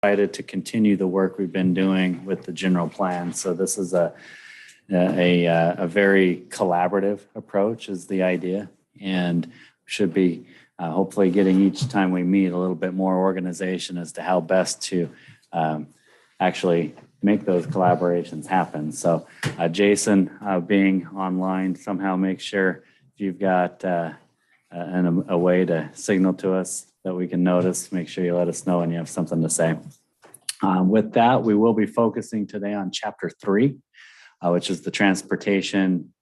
excited to continue the work we've been doing with the general plan. So this is a very collaborative approach is the idea, and should be hopefully getting each time we meet a little bit more organization as to how best to actually make those collaborations happen. So Jason, being online, somehow make sure if you've got a way to signal to us that we can notice, make sure you let us know when you have something to say. With that, we will be focusing today on chapter 3, which is the transportation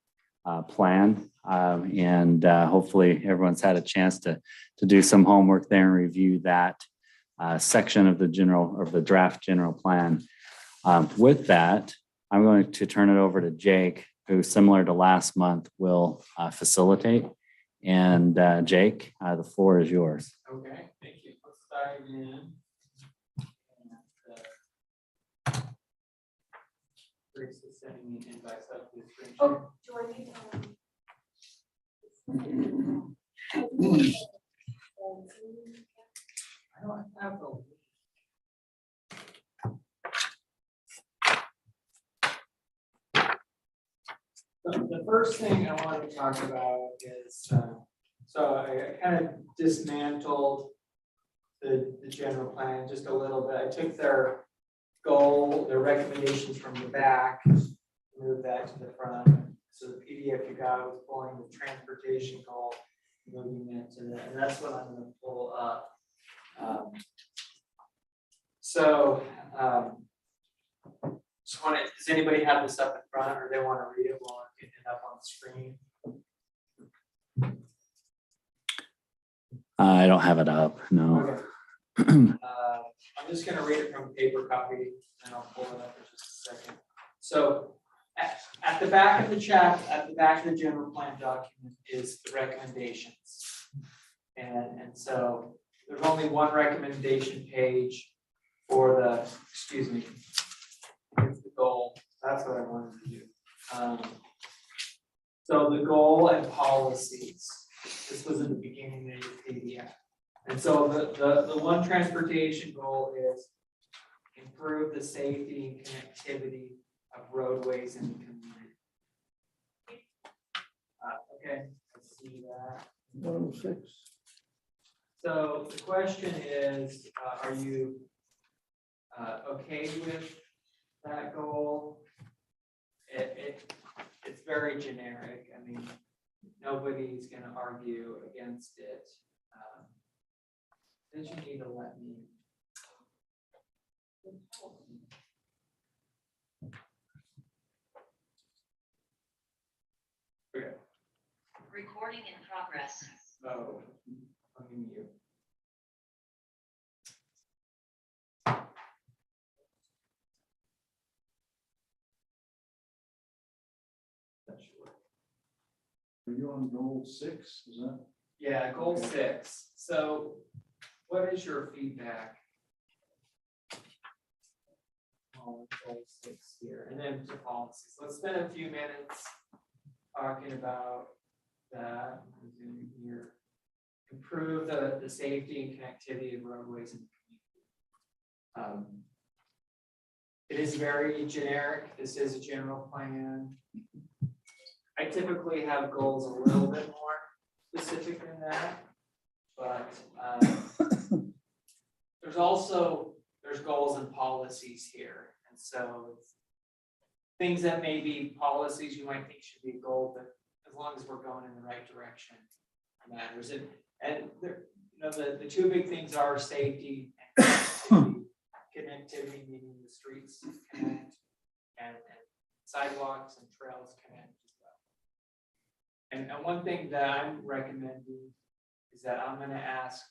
plan. And hopefully everyone's had a chance to do some homework there and review that section of the draft general plan. With that, I'm going to turn it over to Jake, who, similar to last month, will facilitate. And Jake, the floor is yours. Okay, thank you. Let's start again. Grace is sending me invites up to the screen. Oh, Jordan. I don't have the. The first thing I want to talk about is, so I kind of dismantled the general plan just a little bit. I took their goal, their recommendations from the back, moved that to the front. So the PDF you got was pulling the transportation goal, moving it to the, and that's what I'm going to pull up. Does anybody have this up in front, or they want to read it while I'm getting it up on the screen? I don't have it up, no. Okay. I'm just going to read it from a paper copy, and I'll pull it up in just a second. So at the back of the chapter, at the back of the general plan document is the recommendations. And so there's only one recommendation page for the, excuse me, here's the goal. That's what I wanted to do. So the goal and policies, this was in the beginning of your PDF. And so the one transportation goal is improve the safety and connectivity of roadways in the community. Okay, I see that. 106. So the question is, are you okay with that goal? It's very generic. I mean, nobody's going to argue against it. Did you need to let me? Okay. Recording in progress. Oh, let me mute. That should work. Are you on goal 6? Is that? Yeah, goal 6. So what is your feedback on goal 6 here? And then to policies. Let's spend a few minutes talking about that. Here. Improve the safety and connectivity of roadways in the community. It is very generic. This is a general plan. I typically have goals a little bit more specific than that, but there's goals and policies here, and so things that may be policies you might think should be a goal, but as long as we're going in the right direction, it matters. And there, the two big things are safety and connectivity, meaning the streets connect and sidewalks and trails connect as well. And one thing that I'm recommending is that I'm going to ask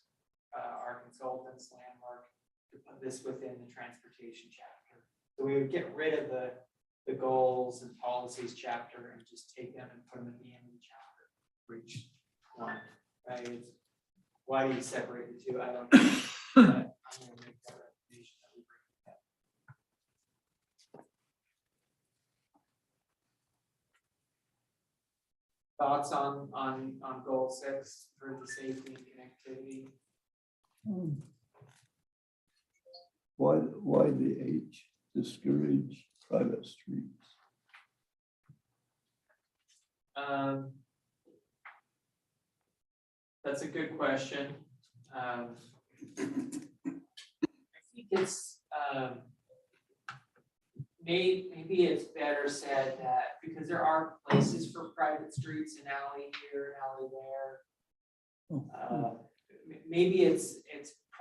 our consultants, Landmark, to put this within the transportation chapter. So we would get rid of the goals and policies chapter and just take them and put them at the end of the chapter for each one. Right? Why do you separate the two? I don't know. But I'm going to make that recommendation that we bring it up. Thoughts on goal 6 for the safety and connectivity? Why the H, discourage private streets? That's a good question. I think it's, maybe it's better said that, because there are places for private streets, an alley here, an alley there. Maybe it's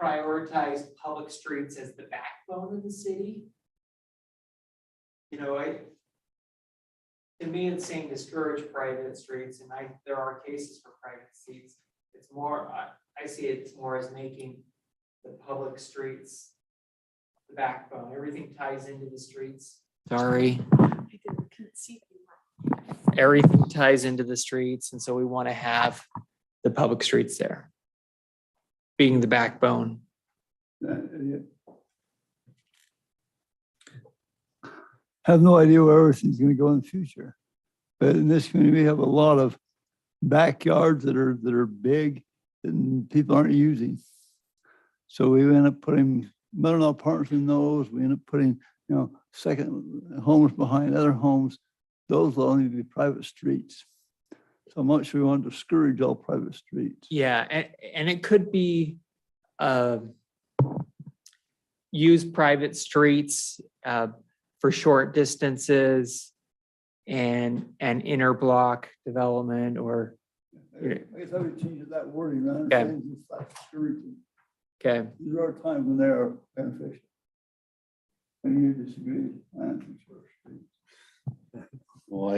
prioritize public streets as the backbone of the city. You know, to me, it's saying discourage private streets, and there are cases for private streets. It's more, I see it's more as making the public streets the backbone. Everything ties into the streets. Sorry. Everything ties into the streets, and so we want to have the public streets there being the backbone. Have no idea where everything's gonna go in the future. But in this community, we have a lot of backyards that are big and people aren't using. So we end up putting middle apartments in those. We end up putting, second homes behind other homes. Those will only be private streets. So I'm not sure we want to discourage all private streets. Yeah, and it could be use private streets for short distances and interblock development, or I guess I would change that wording rather Okay. than saying it's like discouraging. okay. There are times when they are beneficial. When you disagree, I think short streets. Well,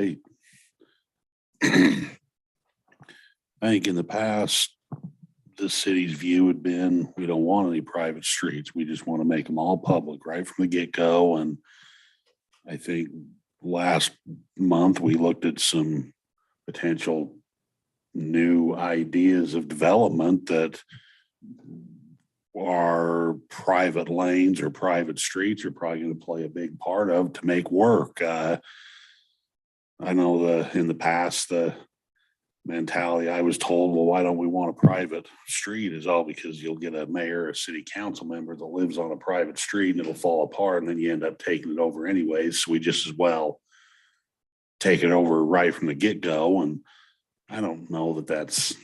I think in the past, the city's view had been, we don't want any private streets. We just want to make them all public right from the get-go. And I think last month, we looked at some potential new ideas of development that our private lanes or private streets are probably going to play a big part of to make work. I know in the past, the mentality I was told, well, why don't we want a private street, is all because you'll get a mayor, a city council member that lives on a private street and it'll fall apart and then you end up taking it over anyways. So we just as well take it over right from the get-go. And I don't know that that's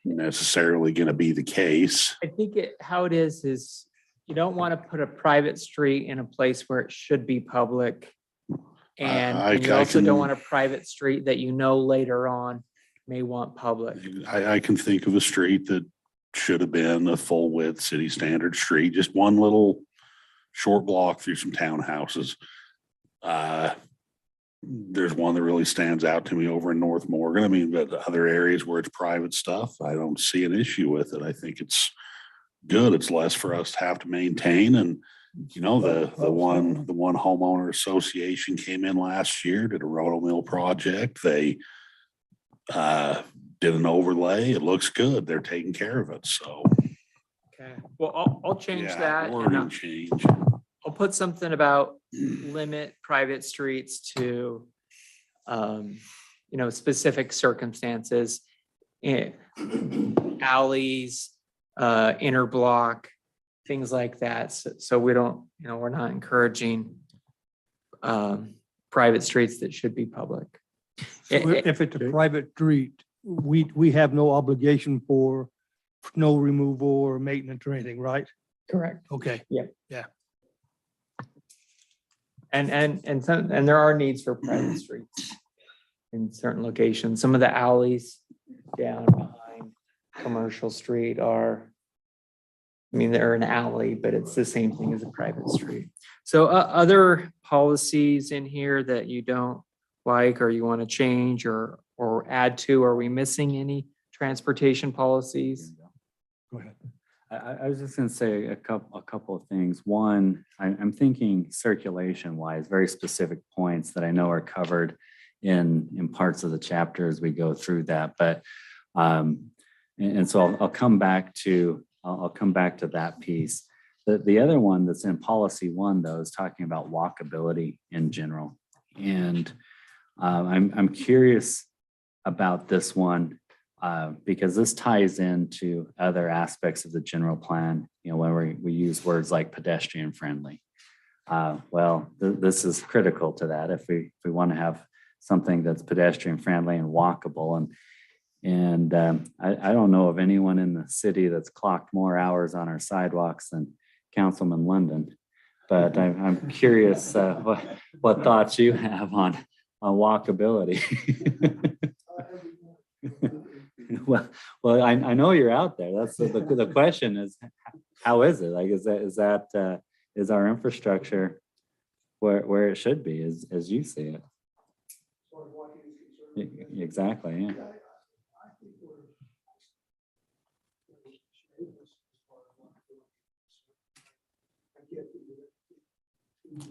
necessarily going to be the case. I think how it is you don't want to put a private street in a place where it should be public. And you also don't want a private street that later on may want public. I can think of a street that should have been a full width city standard street, just one little short block through some townhouses. There's one that really stands out to me over in North Morgan. I mean, but other areas where it's private stuff, I don't see an issue with it. I think it's good. It's less for us to have to maintain. And the one homeowner association came in last year, did a roto mill project. They did an overlay. It looks good. They're taking care of it. So Okay, well, I'll change that. And wording change. I'll put something about limit private streets to, specific circumstances, alleys, interblock, things like that. So we don't, we're not encouraging private streets that should be public. So if it's a private street, we have no obligation for snow removal or maintenance or anything, right? Correct. Okay. And there are needs for private streets in certain locations. Some of the alleys down behind Commercial Street they're an alley, but it's the same thing as a private street. So other policies in here that you don't like or you want to change or add to, are we missing any transportation policies? Go ahead. I was just going to say a couple of things. One, I'm thinking circulation wise, very specific points that I know are covered in parts of the chapter as we go through that. But and so I'll come back to that piece. The other one that's in policy 1 though is talking about walkability in general, and I'm curious about this one. Because this ties into other aspects of the general plan when we use words like pedestrian friendly. Well, this is critical to that. If we want to have something that's pedestrian friendly and walkable, and I don't know of anyone in the city that's clocked more hours on our sidewalks than Councilman London. But I'm curious what thoughts you have on walkability. Well, I know you're out there. That's the question is, how is it? Like, is our infrastructure where it should be, as you see it? Exactly, yeah.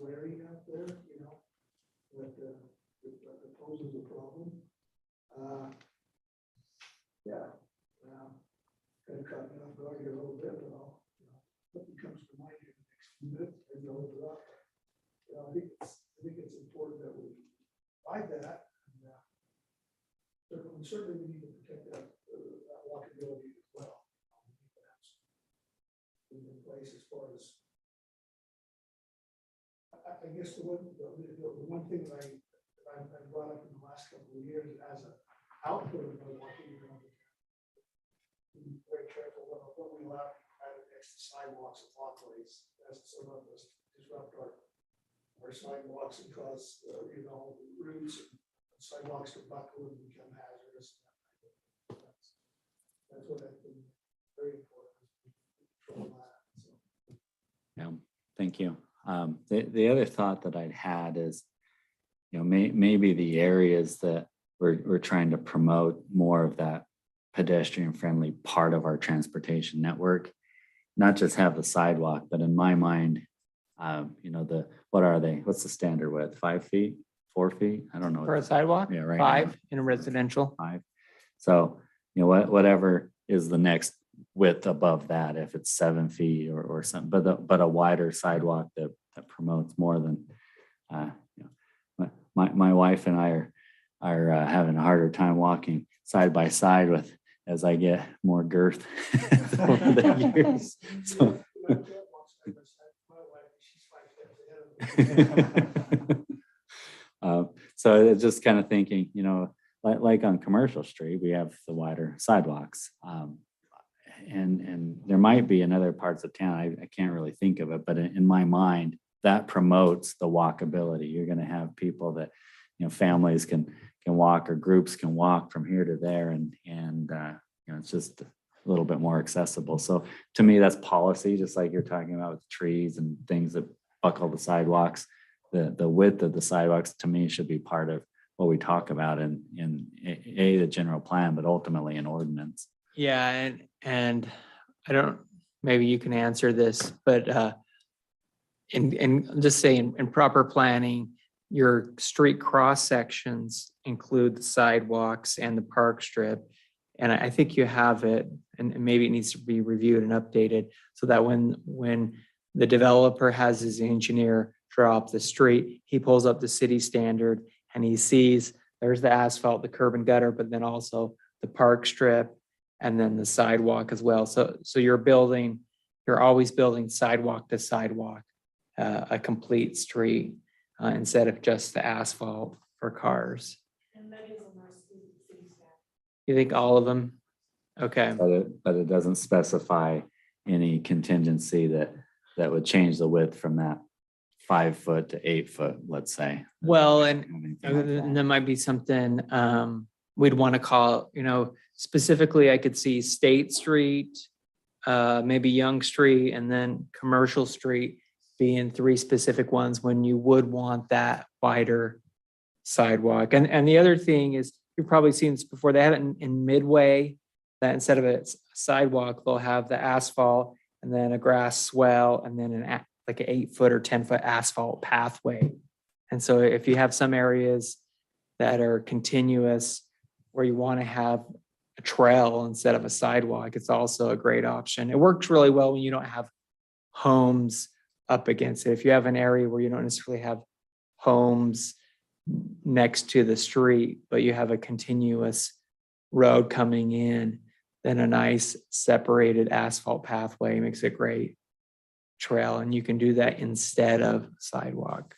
Wearing out there, that poses a problem. Yeah. Kind of caught me off guard here a little bit, but what comes to mind in the next few minutes, maybe I'll open it up. I think it's important that we provide that. And certainly we need to protect that walkability as well. That's in place as far as. I guess the one thing that I've brought up in the last couple of years as an output of my walking, be very careful what we allow next to sidewalks and walkways, as some of us disrupt our sidewalks and cause roots and sidewalks to buckle and become hazardous. That's what I think very important. Control that. So. Yeah, thank you. The other thought that I'd had is, maybe the areas that we're trying to promote more of that pedestrian friendly part of our transportation network, not just have the sidewalk, but in my mind, what are they? What's the standard width? 5 feet, 4 feet? I don't know. For a sidewalk? Yeah, right. 5 in a residential. 5. So, whatever is the next width above that, if it's 7 feet or something, but a wider sidewalk that promotes more than, my wife and I are having a harder time walking side by side as I get more girth over the years. So. So it's just kind of thinking, like on Commercial Street, we have the wider sidewalks. And there might be in other parts of town, I can't really think of it, but in my mind, that promotes the walkability. You're going to have people that, families can walk, or groups can walk from here to there, and it's just a little bit more accessible. So to me, that's policy, just like you're talking about with trees and things that buckle the sidewalks. The width of the sidewalks, to me, should be part of what we talk about in the general plan, but ultimately in ordinance. Yeah, and I don't, maybe you can answer this, but in just say in proper planning, your street cross sections include the sidewalks and the park strip. And I think you have it, and maybe it needs to be reviewed and updated so that when the developer has his engineer draw up the street, he pulls up the city standard and he sees there's the asphalt, the curb and gutter, but then also the park strip and then the sidewalk as well. So you're always building sidewalk to sidewalk, a complete street instead of just the asphalt for cars. And that is on our city staff. You think all of them? Okay. But it doesn't specify any contingency that would change the width from that 5 foot to 8 foot, let's say. Well, and there might be something we'd want to call, specifically I could see State Street, maybe Young Street, and then Commercial Street being 3 specific ones when you would want that wider sidewalk. And the other thing is, you've probably seen this before, they have it in Midway, that instead of a sidewalk, they'll have the asphalt and then a grass swell and then like an 8 foot or 10 foot asphalt pathway. And so if you have some areas that are continuous where you want to have a trail instead of a sidewalk, it's also a great option. It works really well when you don't have homes up against it. If you have an area where you don't necessarily have homes next to the street, but you have a continuous road coming in, than a nice separated asphalt pathway. Makes a great trail, and you can do that instead of sidewalk.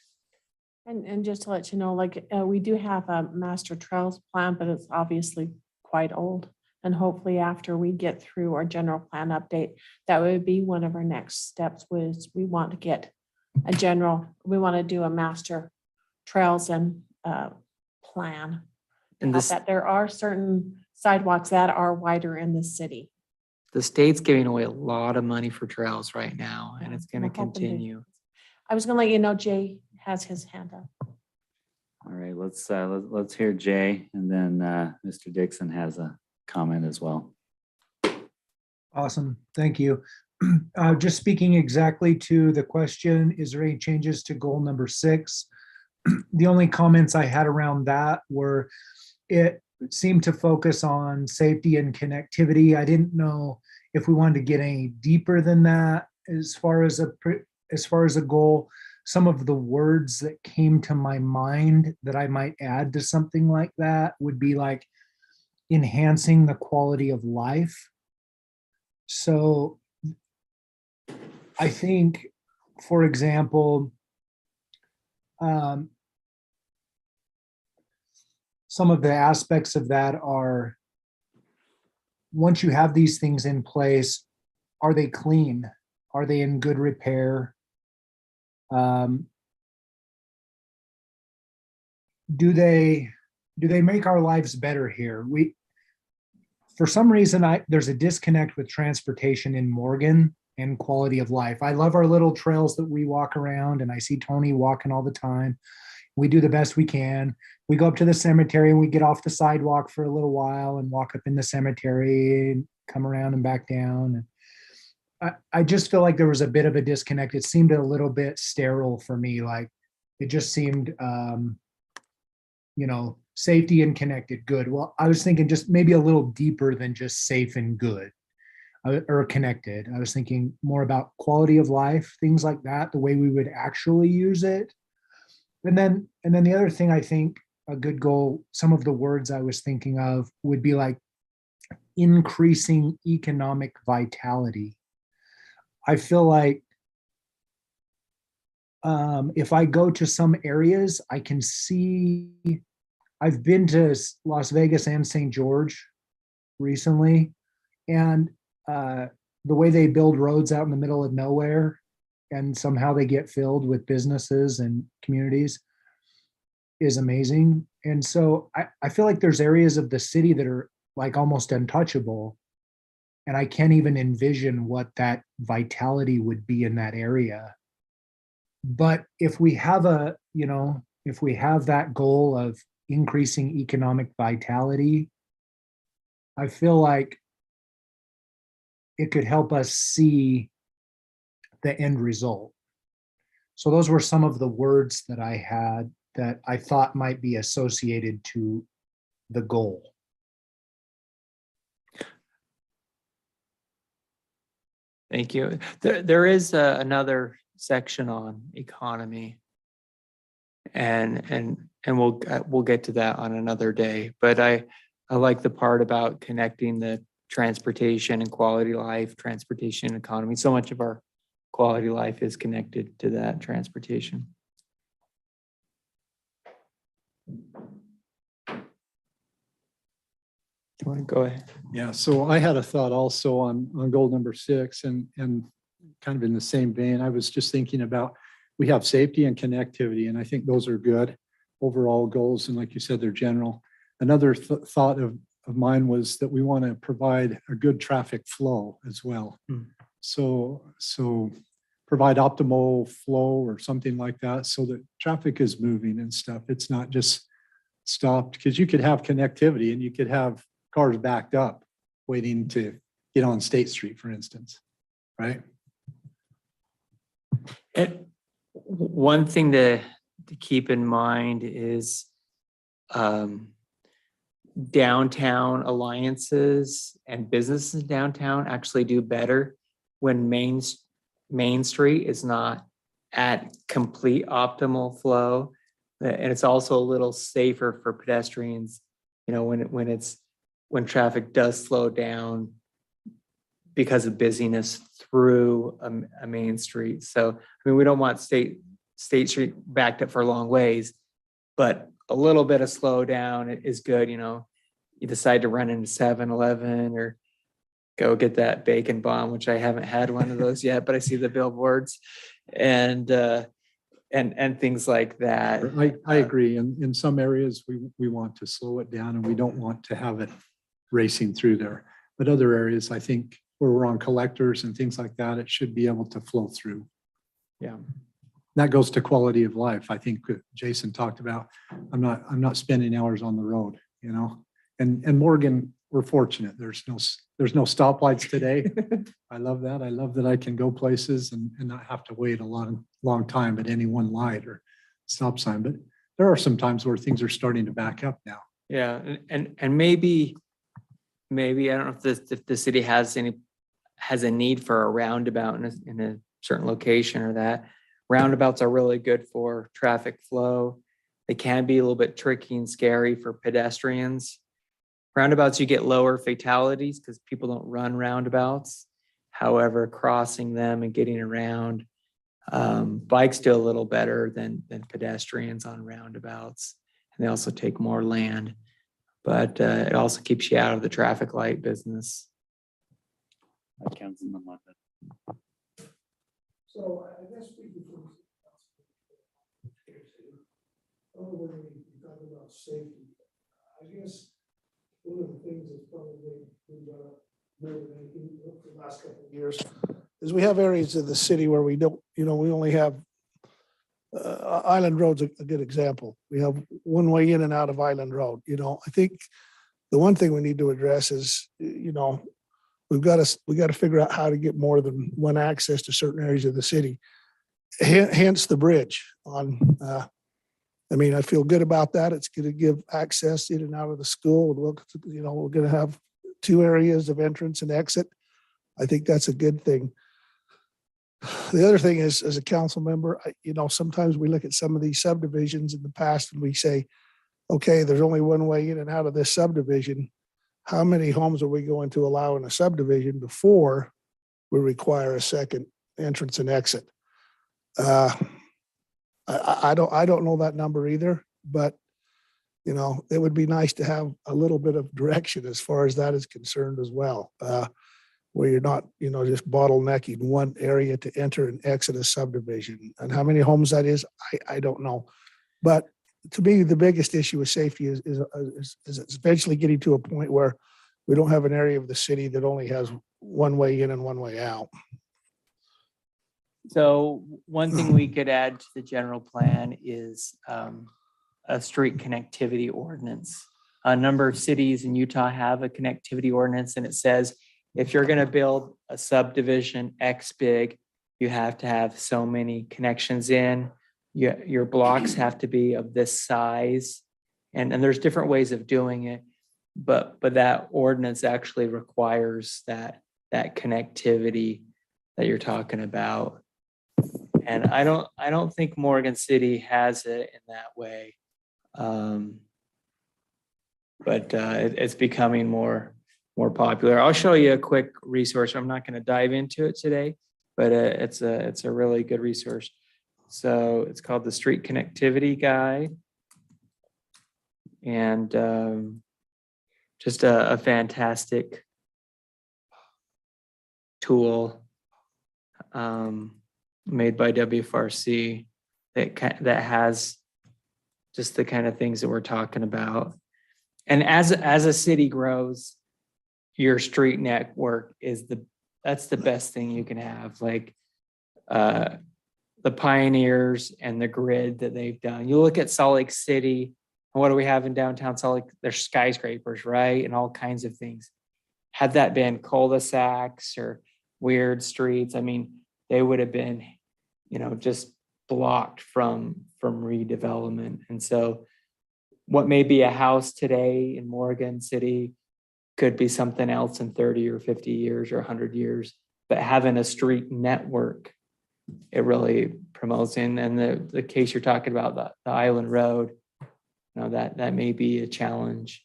And just to let you know, like, we do have a master trails plan, but it's obviously quite old. And hopefully after we get through our general plan update, that would be one of our next steps was we want to get we want to do a master trails and plan. And Help that there are certain sidewalks that are wider in the city. the state's giving away a lot of money for trails right now, and Yeah, it's gonna we're hoping to- continue. I was gonna let you know Jay has his hand up. All right, let's hear Jay, and then Mr. Dixon has a comment as well. Awesome, thank you. Just speaking exactly to the question, is there any changes to goal number 6? The only comments I had around that were, it seemed to focus on safety and connectivity. I didn't know if we wanted to get any deeper than that as far as a goal. Some of the words that came to my mind that I might add to something like that would be like enhancing the quality of life. So I think, for example, some of the aspects of that are, once you have these things in place, are they clean? Are they in good repair? Do they make our lives better here? For some reason, there's a disconnect with transportation in Morgan and quality of life. I love our little trails that we walk around, and I see Tony walking all the time. We do the best we can. We go up to the cemetery and we get off the sidewalk for a little while and walk up in the cemetery and come around and back down. I just feel like there was a bit of a disconnect. It seemed a little bit sterile for me. Like it just seemed, safety and connected, good. Well, I was thinking just maybe a little deeper than just safe and good or connected. I was thinking more about quality of life, things like that, the way we would actually use it. And then the other thing I think a good goal, some of the words I was thinking of would be like increasing economic vitality. I feel like if I go to some areas, I can see, I've been to Las Vegas and St. George recently, and the way they build roads out in the middle of nowhere and somehow they get filled with businesses and communities is amazing. And so I feel like there's areas of the city that are like almost untouchable. And I can't even envision what that vitality would be in that area. But if we have if we have that goal of increasing economic vitality, I feel like it could help us see the end result. So those were some of the words that I had that I thought might be associated to the goal. Thank you. There is another section on economy. And we'll get to that on another day. But I like the part about connecting the transportation and quality life, transportation economy. So much of our quality life is connected to that transportation. Do you want to go ahead? Yeah, so I had a thought also on goal number 6 and kind of in the same vein. I was just thinking about, we have safety and connectivity, and I think those are good overall goals. And like you said, they're general. Another thought of mine was that we want to provide a good traffic flow as well. So provide optimal flow or something like that so that traffic is moving and stuff. It's not just stopped, because you could have connectivity and you could have cars backed up waiting to get on State Street, for instance, right? One thing to keep in mind is downtown alliances and businesses downtown actually do better when Main Street is not at complete optimal flow. And it's also a little safer for pedestrians, when it's when traffic does slow down because of busyness through a main street. So, I mean, we don't want State Street backed up for long ways, but a little bit of slowdown is good, you know. You decide to run into 7-Eleven or go get that bacon bomb, which I haven't had one of those yet, but I see the billboards and things like that. I agree. In some areas, we want to slow it down and we don't want to have it racing through there. But other areas, I think where we're on collectors and things like that, it should be able to flow through. Yeah. That goes to quality of life. I think Jason talked about, I'm not spending hours on the road, you know? And Morgan, we're fortunate. There's no stoplights today. I love that. I love that I can go places and not have to wait a long time at any one light or stop sign. But there are some times where things are starting to back up now. Yeah, and maybe I don't know if the city has a need for a roundabout in a certain location or that. Roundabouts are really good for traffic flow. They can be a little bit tricky and scary for pedestrians. Roundabouts, you get lower fatalities because people don't run roundabouts. However, crossing them and getting around, bikes do a little better than pedestrians on roundabouts. And they also take more land, but it also keeps you out of the traffic light business. Councilman London. So I guess speaking from. When we talk about safety, I guess one of the things that's probably been brought up more than anything for the last couple of years is we have areas of the city where we don't, we only have Island Road's a good example. We have one way in and out of Island Road. I think the one thing we need to address is, we got to figure out how to get more than one access to certain areas of the city. Hence the bridge on. I feel good about that. It's going to give access in and out of the school. We're going to have 2 areas of entrance and exit. I think that's a good thing. The other thing is, as a council member, sometimes we look at some of these subdivisions in the past and we say, okay, there's only one way in and out of this subdivision. How many homes are we going to allow in a subdivision before we require a second entrance and exit? I don't know that number either, but it would be nice to have a little bit of direction as far as that is concerned as well, where you're not, just bottlenecking one area to enter and exit a subdivision. And how many homes that is, I don't know. But to me, the biggest issue with safety is eventually getting to a point where we don't have an area of the city that only has one way in and one way out. So one thing we could add to the general plan is a street connectivity ordinance. A number of cities in Utah have a connectivity ordinance, and it says if you're going to build a subdivision X big, you have to have so many connections in. Your blocks have to be of this size, and there's different ways of doing it, but that ordinance actually requires that connectivity that you're talking about. And I don't think Morgan City has it in that way. But it's becoming more popular. I'll show you a quick resource. I'm not going to dive into it today, but it's a really good resource. So it's called the Street Connectivity Guide, and just a fantastic tool made by WFRC that has just the kind of things that we're talking about. And as a city grows, your street network that's the best thing you can have. Like the pioneers and the grid that they've done. You look at Salt Lake City, and what do we have in downtown Salt Lake? There's skyscrapers, right? And all kinds of things. Had that been cul-de-sacs or weird streets, they would have been, just blocked from redevelopment. And so what may be a house today in Morgan City could be something else in 30 or 50 years or 100 years. But having a street network, it really promotes in. And the case you're talking about, the Island Road, that may be a challenge.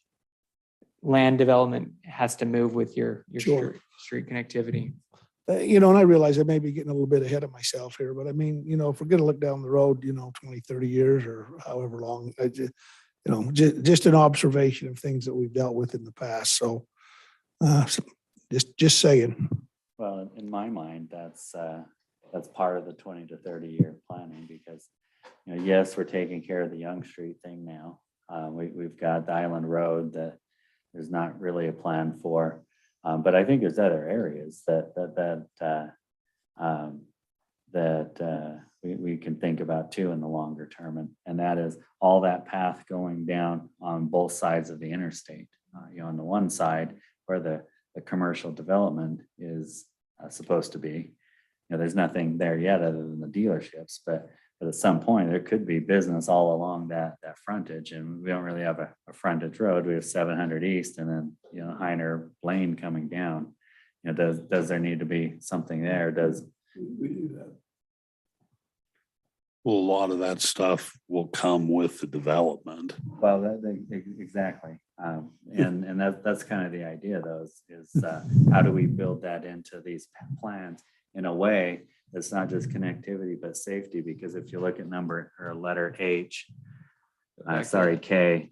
land development has to move with your Sure. street connectivity. You know, and I realize I may be getting a little bit ahead of myself here, but I mean, you know, if we're gonna look down the road, 20, 30 years or however long, just an observation of things that we've dealt with in the past. So just saying. Well, in my mind, that's part of the 20 to 30-year planning because, yes, we're taking care of the Young Street thing now. We've got the Island Road that there's not really a plan for. But I think there's other areas that we can think about too in the longer term. And that is all that path going down on both sides of the interstate. On the one side where the commercial development is supposed to be, there's nothing there yet other than the dealerships, but at some point there could be business all along that frontage, and we don't really have a frontage road. We have 700 East and then, Heiner Lane coming down. Does there need to be something there? We do that. Well, a lot of that stuff will come with the development. Well, exactly. And that's kind of the idea though, is how do we build that into these plans in a way that's not just connectivity, but safety? Because if you look at letter H, K,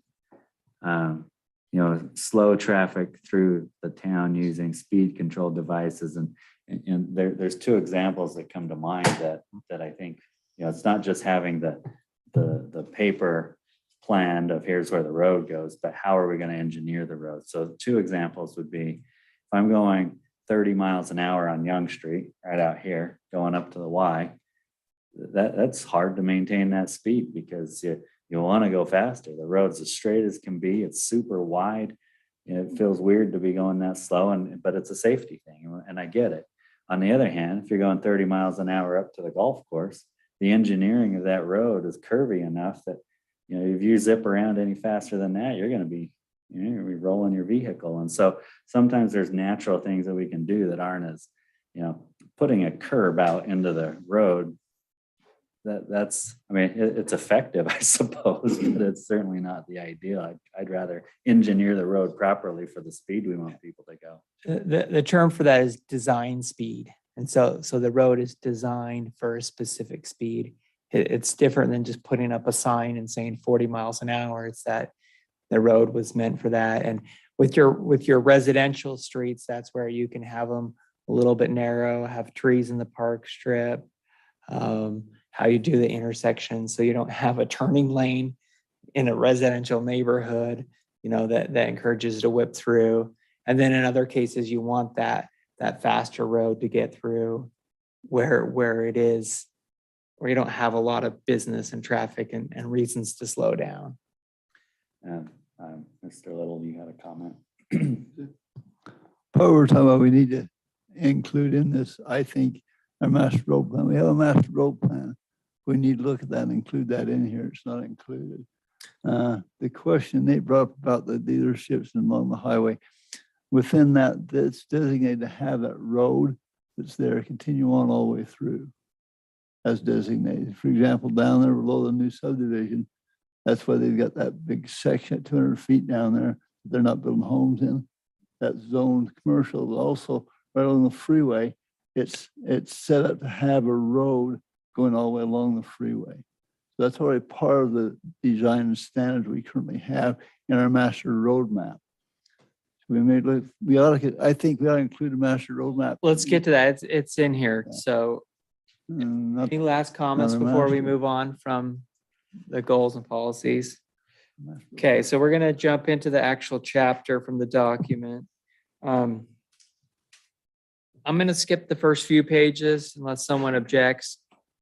slow traffic through the town using speed control devices. And there's two examples that come to mind that I think, it's not just having the paper planned of here's where the road goes, but how are we going to engineer the road? So two examples would be, if I'm going 30 miles an hour on Young Street, right out here, going up to the Y, that's hard to maintain that speed because you want to go faster. The road's as straight as can be. It's super wide. It feels weird to be going that slow, but it's a safety thing, and I get it. On the other hand, if you're going 30 miles an hour up to the golf course, the engineering of that road is curvy enough that, if you zip around any faster than that, you're going to be rolling your vehicle. And so sometimes there's natural things that we can do that aren't as, putting a curb out into the road. It's effective, I suppose, but it's certainly not the ideal. I'd rather engineer the road properly for the speed we want people to go. The term for that is design speed. And so the road is designed for a specific speed. It's different than just putting up a sign and saying 40 miles an hour. It's that the road was meant for that. And with your residential streets, that's where you can have them a little bit narrow, have trees in the park strip, how you do the intersection so you don't have a turning lane in a residential neighborhood, that encourages to whip through. And then in other cases, you want that faster road to get through where it is, where you don't have a lot of business and traffic and reasons to slow down. Mr. Little, you had a comment? Part we're talking about, we need to include in this, I think, our master road plan. We have a master road plan. We need to look at that and include that in here. It's not included. The question they brought up about the dealerships along the highway, within that, that's designated to have that road that's there, continue on all the way through as designated. For example, down there below the new subdivision, that's why they've got that big section at 200 feet down there. They're not building homes in. That's zoned commercial, but also right along the freeway, it's set up to have a road going all the way along the freeway. So that's already part of the design and standards we currently have in our master roadmap. So I think we ought to include a master roadmap. Let's get to that. It's in here. So any last comments another before we master. move on from the goals and policies? Okay, so we're going to jump into the actual chapter from the document. I'm going to skip the first few pages unless someone objects.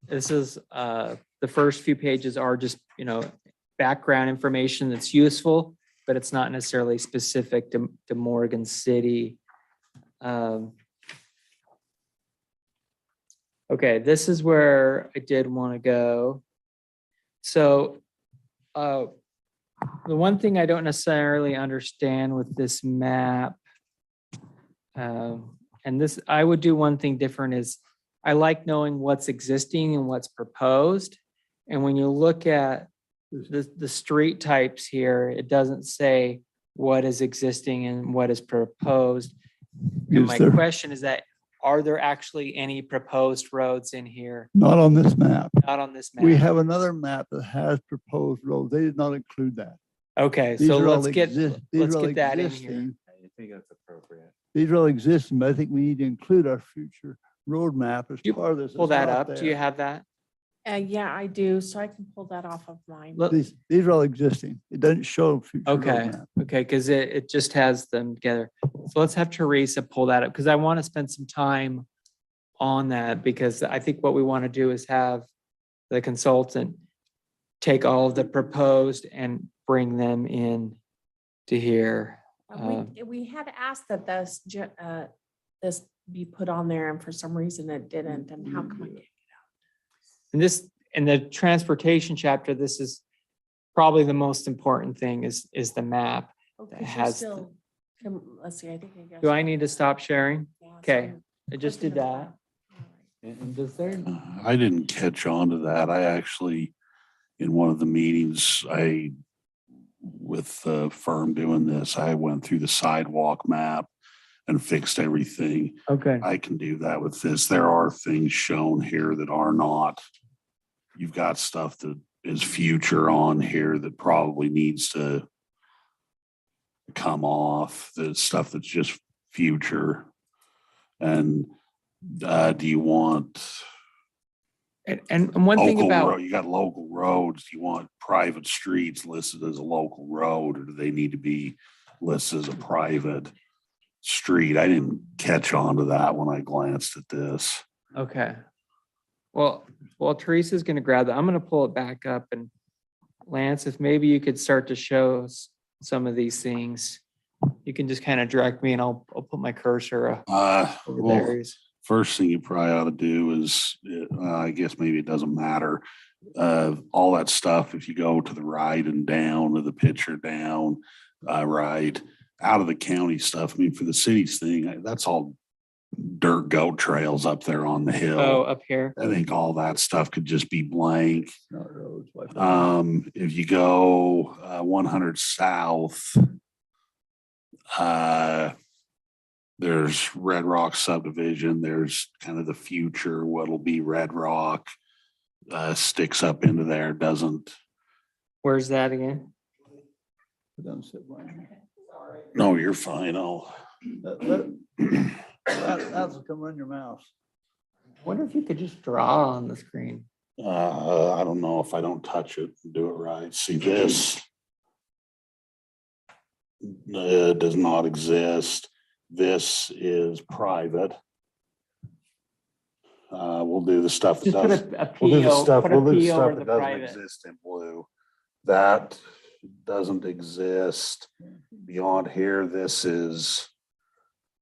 This is the first few pages are just, background information that's useful, but it's not necessarily specific to Morgan City. Okay, this is where I did want to go. So the one thing I don't necessarily understand with this map, and this, I would do one thing different is I like knowing what's existing and what's proposed. And when you look at the street types here, it doesn't say what is existing and what is proposed. And Is my there? question is that, are there actually any proposed roads in here? Not on this map. Not on this map? We have another map that has proposed roads. They did not include that. Okay, These so are all let's get these are all that in here. existing. I think that's appropriate. These are all existing, but I think we need to include our future roadmap as You part of this. Pull It's that not up. Do you there. have that? Yeah, I do. So I can pull that off of mine. Look, These are all existing. It doesn't show future okay, roadmap. okay, because it just has them together. So let's have Teresa pull that up, because I want to spend some time on that, because I think what we want to do is have the consultant take all of the proposed and bring them in to here. We had asked that this be put on there, and for some reason it didn't, and how come I can't? And this, in the transportation chapter, this is probably the most important thing is the map. Okay, It so has still, let's see, I think I guess. Do I need to stop sharing? Yeah, so Okay, I'm I just clicking did the that. button. All right. And does there? I didn't catch on to that. I actually, in one of the meetings, with the firm doing this, I went through the sidewalk map and fixed everything. Okay. I can do that with this. There are things shown here that are not. You've got stuff that is future on here that probably needs to come off. The stuff that's just future. And do you want And one thing local road? about, You got local roads. Do you want private streets listed as a local road, or do they need to be listed as a private street? I didn't catch on to that when I glanced at this. okay. Well, Teresa's gonna grab that. I'm gonna pull it back up, and Lance, if maybe you could start to show us some of these things. You can just kind of direct me, and I'll put my cursor over the Well, areas. first thing you probably ought to do is, I guess maybe it doesn't matter. All that stuff, if you go to the right and down to the picture down, right, out of the county stuff. I mean, for the cities thing, that's all dirt goat trails up there on the Oh, hill. up here. I think all that stuff could just be blank. Not roads, Wi-Fi. If you go 100 south, there's Red Rock subdivision. There's kind of the future, what'll be Red Rock, sticks up into there, doesn't. Where's that again? Don't sit by. No, you're fine. That's come run your mouse. I wonder if you could just draw on the screen. I don't know if I don't touch it and do it right. See this? Does not exist. This is private. We'll do the stuff that Just put does. a We'll do the PO, stuff, put a we'll do the PO stuff over that the doesn't private. exist in blue. That doesn't exist. Beyond here, this is,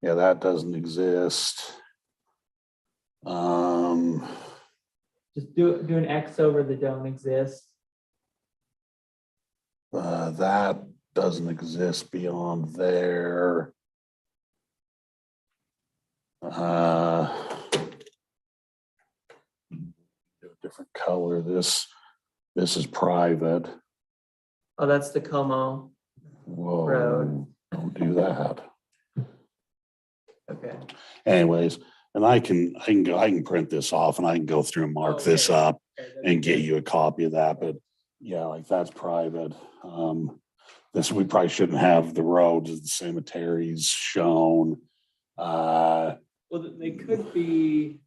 yeah, that doesn't exist. Just do an X over the don't exist. That doesn't exist beyond there. Different color. This is private. Oh, that's the Como. Whoa, Road. don't do that. Okay. Anyways, and I can print this off and I can go through and mark this Okay. up and get you a copy of that, but yeah, like that's private. This, we probably shouldn't have the roads, the cemeteries shown. Well, they could be,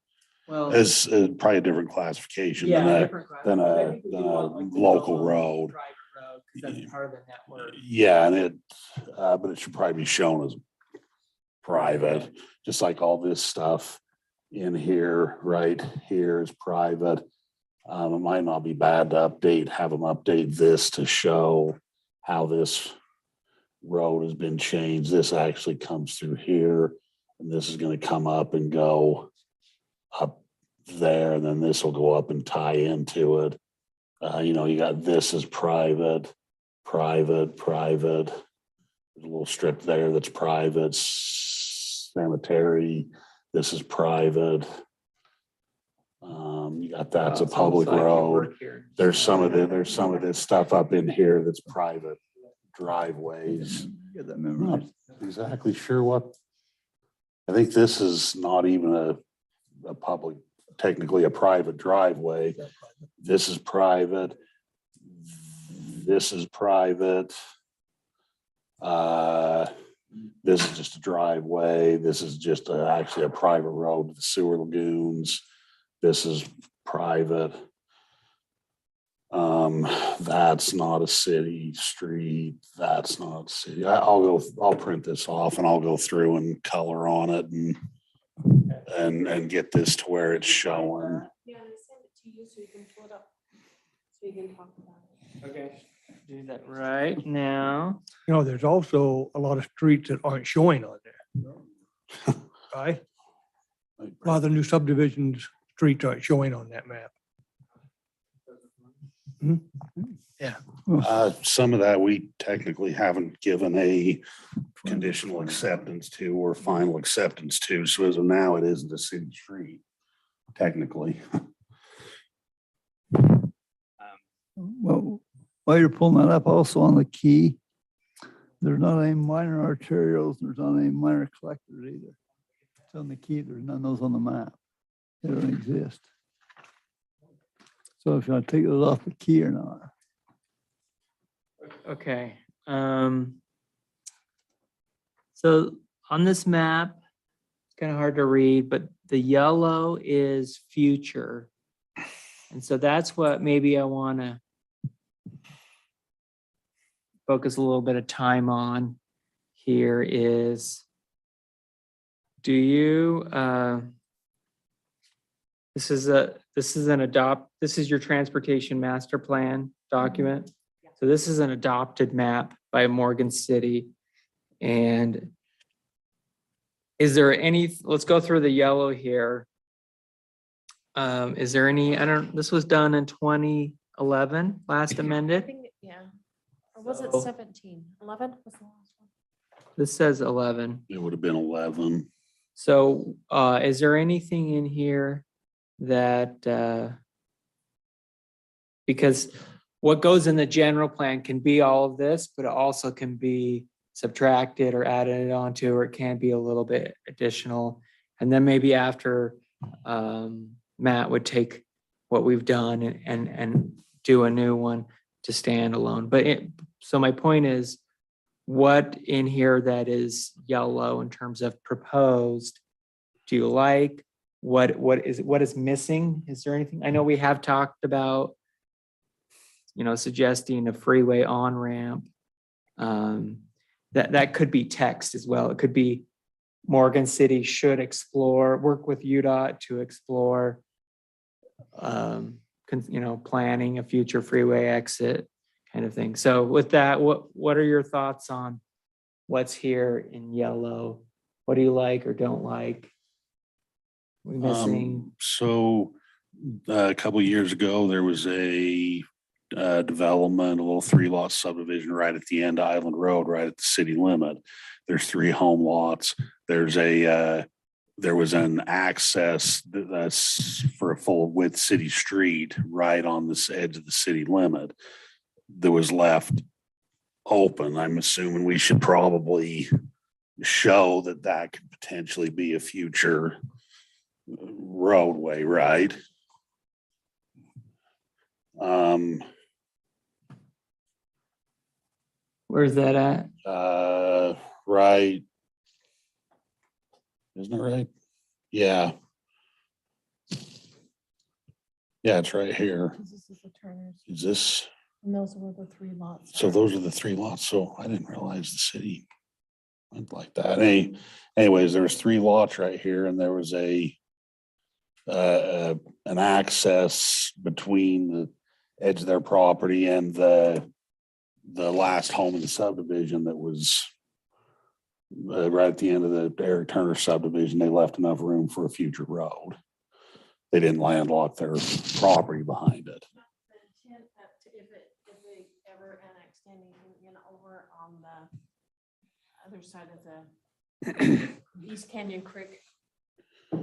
well. As probably a different classification Yeah, than different class. than I a think we than do a want, like, the local Como road. Private road, 'cause that's part of the network. Yeah, and it, but it should probably be shown as private, just like all this stuff in here, right here is private. It might not be bad to have them update this to show how this road has been changed. This actually comes through here, and this is gonna come up and go up there, and then this will go up and tie into it. You got this is private. There's a little strip there that's private. Cemetery, this is private. You got that's a It's almost public like you road. work here. There's some of this stuff up in here that's private driveways. You get that I'm not memorized. exactly sure what. I think this is not even a public, technically a private driveway. This is private. This is private. This is just a driveway. This is just actually a private road to the sewer lagoons. This is private. That's not a city street. That's not city. I'll print this off and I'll go through and color on it and get this to where it's showing. Yeah, and send it to you so you can pull it up, so you can talk about it. Okay, do that right now. You know, there's also a lot of streets that aren't showing on there. Right? A lot of the new subdivisions, streets aren't showing on that map. Some of that we technically haven't given a conditional acceptance to or final acceptance to. So as of now, it isn't a city street, technically. Well, while you're pulling that up, also on the key, there's not any minor arterials, there's not any minor collectors either. It's on the key, there's none of those on the map. They don't exist. So if you want to take those off the key or not. Okay, so on this map, it's kind of hard to read, but the yellow is future. And so that's what maybe I want to focus a little bit of time on here is, do you, this is your transportation master plan document. So this is an adopted map by Morgan City. And is there any, let's go through the yellow here. Is there any, this was done in 2011, last I amended. think, yeah. Or was it So- 17? 11 was the last one? This says 11. It would have been 11. So is there anything in here that, because what goes in the general plan can be all of this, but it also can be subtracted or added onto, or it can be a little bit additional. And then maybe after Matt would take what we've done and do a new one to stand alone. But so my point is, what in here that is yellow in terms of proposed, do you like? What is missing? Is there anything? I know we have talked about, suggesting a freeway on-ramp. That could be text as well. It could be Morgan City should work with UDOT to explore, planning a future freeway exit kind of thing. So with that, what are your thoughts on what's here in yellow? What do you like or don't like? We missing? So a couple of years ago, there was a development, a little 3-lot subdivision right at the end of Island Road, right at the city limit. There's 3 home lots. There was an access that's for a full width city street right on this edge of the city limit that was left open. I'm assuming we should probably show that could potentially be a future roadway, right? Where's that at? Right. Isn't it right? Yeah. Yeah, it's right here. This is the Turners, Is this, and those were the 3 lots. so those are the 3 lots. So I didn't realize the city went like that. Anyways, there was 3 lots right here and there was an access between the edge of their property and the last home in the subdivision that was right at the end of the Eric Turner subdivision. They left enough room for a future road. They didn't landlock their property behind it. The intent that if they ever annexed anything over on the other side of the East Canyon Creek. I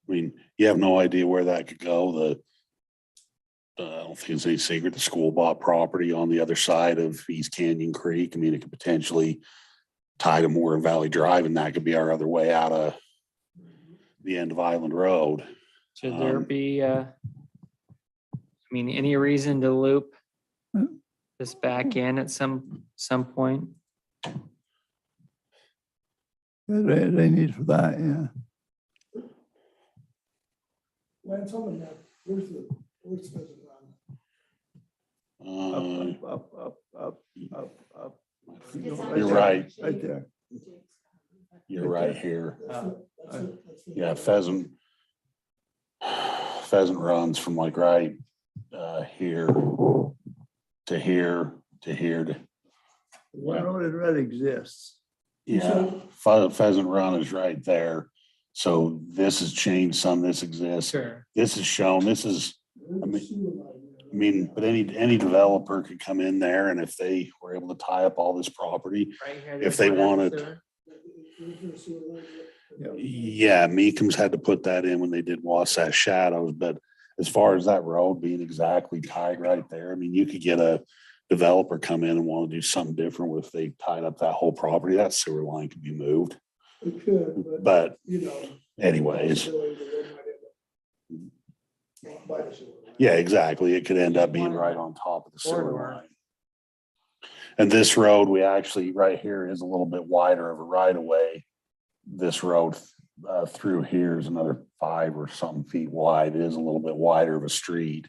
mean, you have no idea where that could go. I don't think it's any secret the school bought property on the other side of East Canyon Creek. I mean, it could potentially tie to Morgan Valley Drive, and that could be our other way out of the end of Island Road. Should there Um, be, any reason to loop this back in at some point? They need for that, yeah. Lance, on the map, where's Pheasant Run? Up. You're right. Right there. You're right here. That's the- Yeah, Pheasant runs from like right here to here to here to, One road in red exists. yeah. Pheasant Run is right there. So this has changed some, this exists. Sure. This is shown, this is, but any developer could come in there, and if they were able to tie up all this property, if they wanted. Yeah, Meekums had to put that in when they did Wasatch Shadows, but as far as that road being exactly tied right there, you could get a developer come in and want to do something different if they tied up that whole property, that sewer line could be moved. It could, But you know. anyways, the road might end up by the sewer line. yeah, exactly. It could end up being right on top of the sewer Corridor. line. And this road, we actually, right here is a little bit wider of a right of way. This road through here is another 5 or something feet wide. It is a little bit wider of a street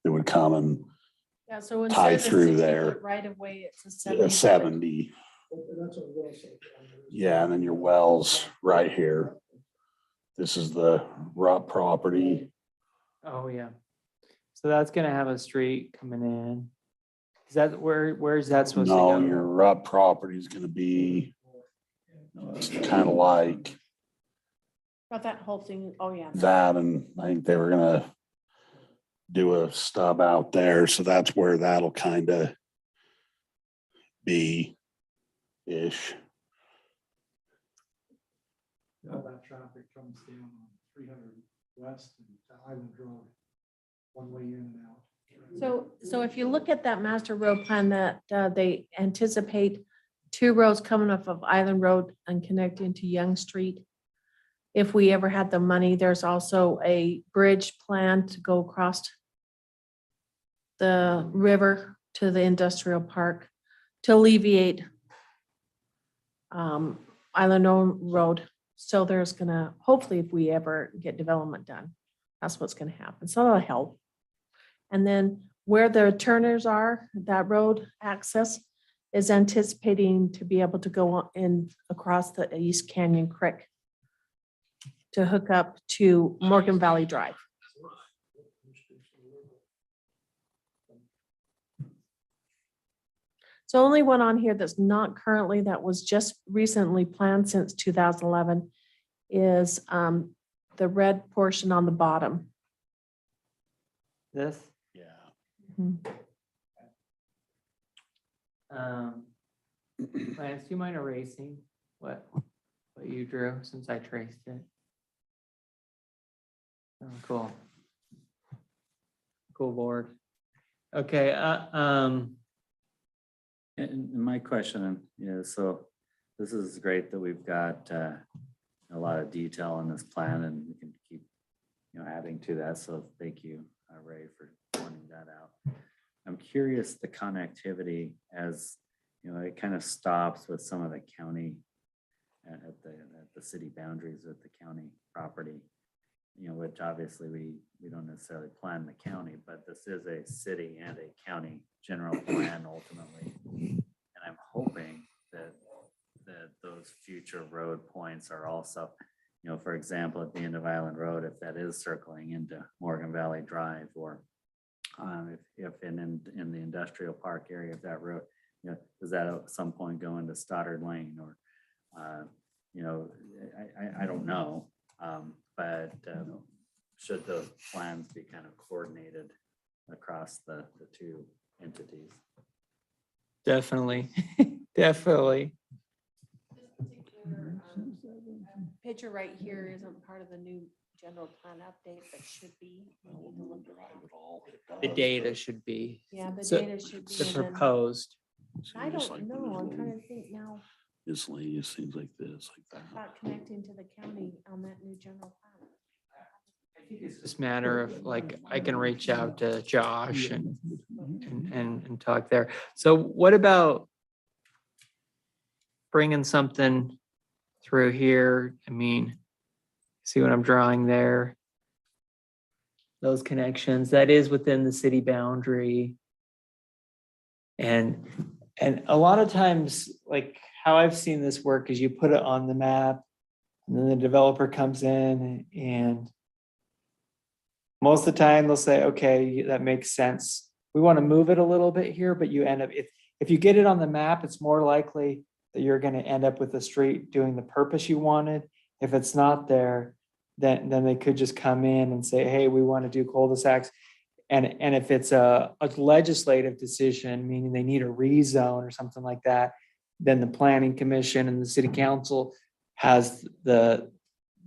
that would come and Yeah, so Tie instead of a through 60 there. foot right of way, it's a a 70. 70. And that's what Will said. Yeah, and then your wells right here. This is the Rupp property. Oh, yeah. So that's gonna have a street coming in. Is that where is that supposed to go? No, your Rupp property is gonna be kind of like But that whole thing, oh, yeah. that, and I think they were gonna do a stub out there, so that's where that'll kind of be ish. All that traffic comes down on 300 West and to Island Road, one way in and out. So if you look at that master road plan that they anticipate 2 roads coming off of Island Road and connecting to Young Street. If we ever had the money, there's also a bridge plan to go across the river to the industrial park to alleviate Island Road. So there's gonna, hopefully if we ever get development done, that's what's gonna happen. So that'll help. And then where the Turners are, that road access is anticipating to be able to go in across the East Canyon Creek to hook up to Morgan Valley Drive. So only one on here that's not currently, that was just recently planned since 2011 is the red portion on the bottom. This? Yeah. Lance, do you mind erasing what you drew since I traced it? Oh, cool. Cool board. Okay, And my question is, so this is great that we've got a lot of detail in this plan, and we can keep, adding to that. So thank you, Ray, for pointing that out. I'm curious, the connectivity, as it kind of stops with some of the county at the city boundaries with the county property, which obviously we don't necessarily plan the county, but this is a city and a county general plan ultimately. And I'm hoping that those future road points are also, for example, at the end of Island Road, if that is circling into Morgan Valley Drive, or if in the industrial park area of that road, does that at some point go into Stoddard Lane, or I don't know, but should those plans be kind of coordinated across the 2 entities? definitely, definitely. Picture right here isn't part of the new general plan update, but should be. We need to look at that. The data should be. Yeah, the So, data should be. The and then- proposed. So I you just don't like know. put it I'm in. trying to think now. miscellaneous things like this, like that. About connecting to the county on that new general plan. I think it's just a matter of like, I can reach out to Josh and talk there. So what about bringing something through here? I mean, see what I'm drawing there? Those connections, that is within the city boundary. And a lot of times, like how I've seen this work is you put it on the map and then the developer comes in and most of the time they'll say, okay, that makes sense. We want to move it a little bit here, but you end up, if you get it on the map, it's more likely that you're going to end up with the street doing the purpose you wanted. If it's not there, then they could just come in and say, hey, we want to do cul-de-sacs. And if it's a legislative decision, meaning they need a rezone or something like that, then the planning commission and the city council has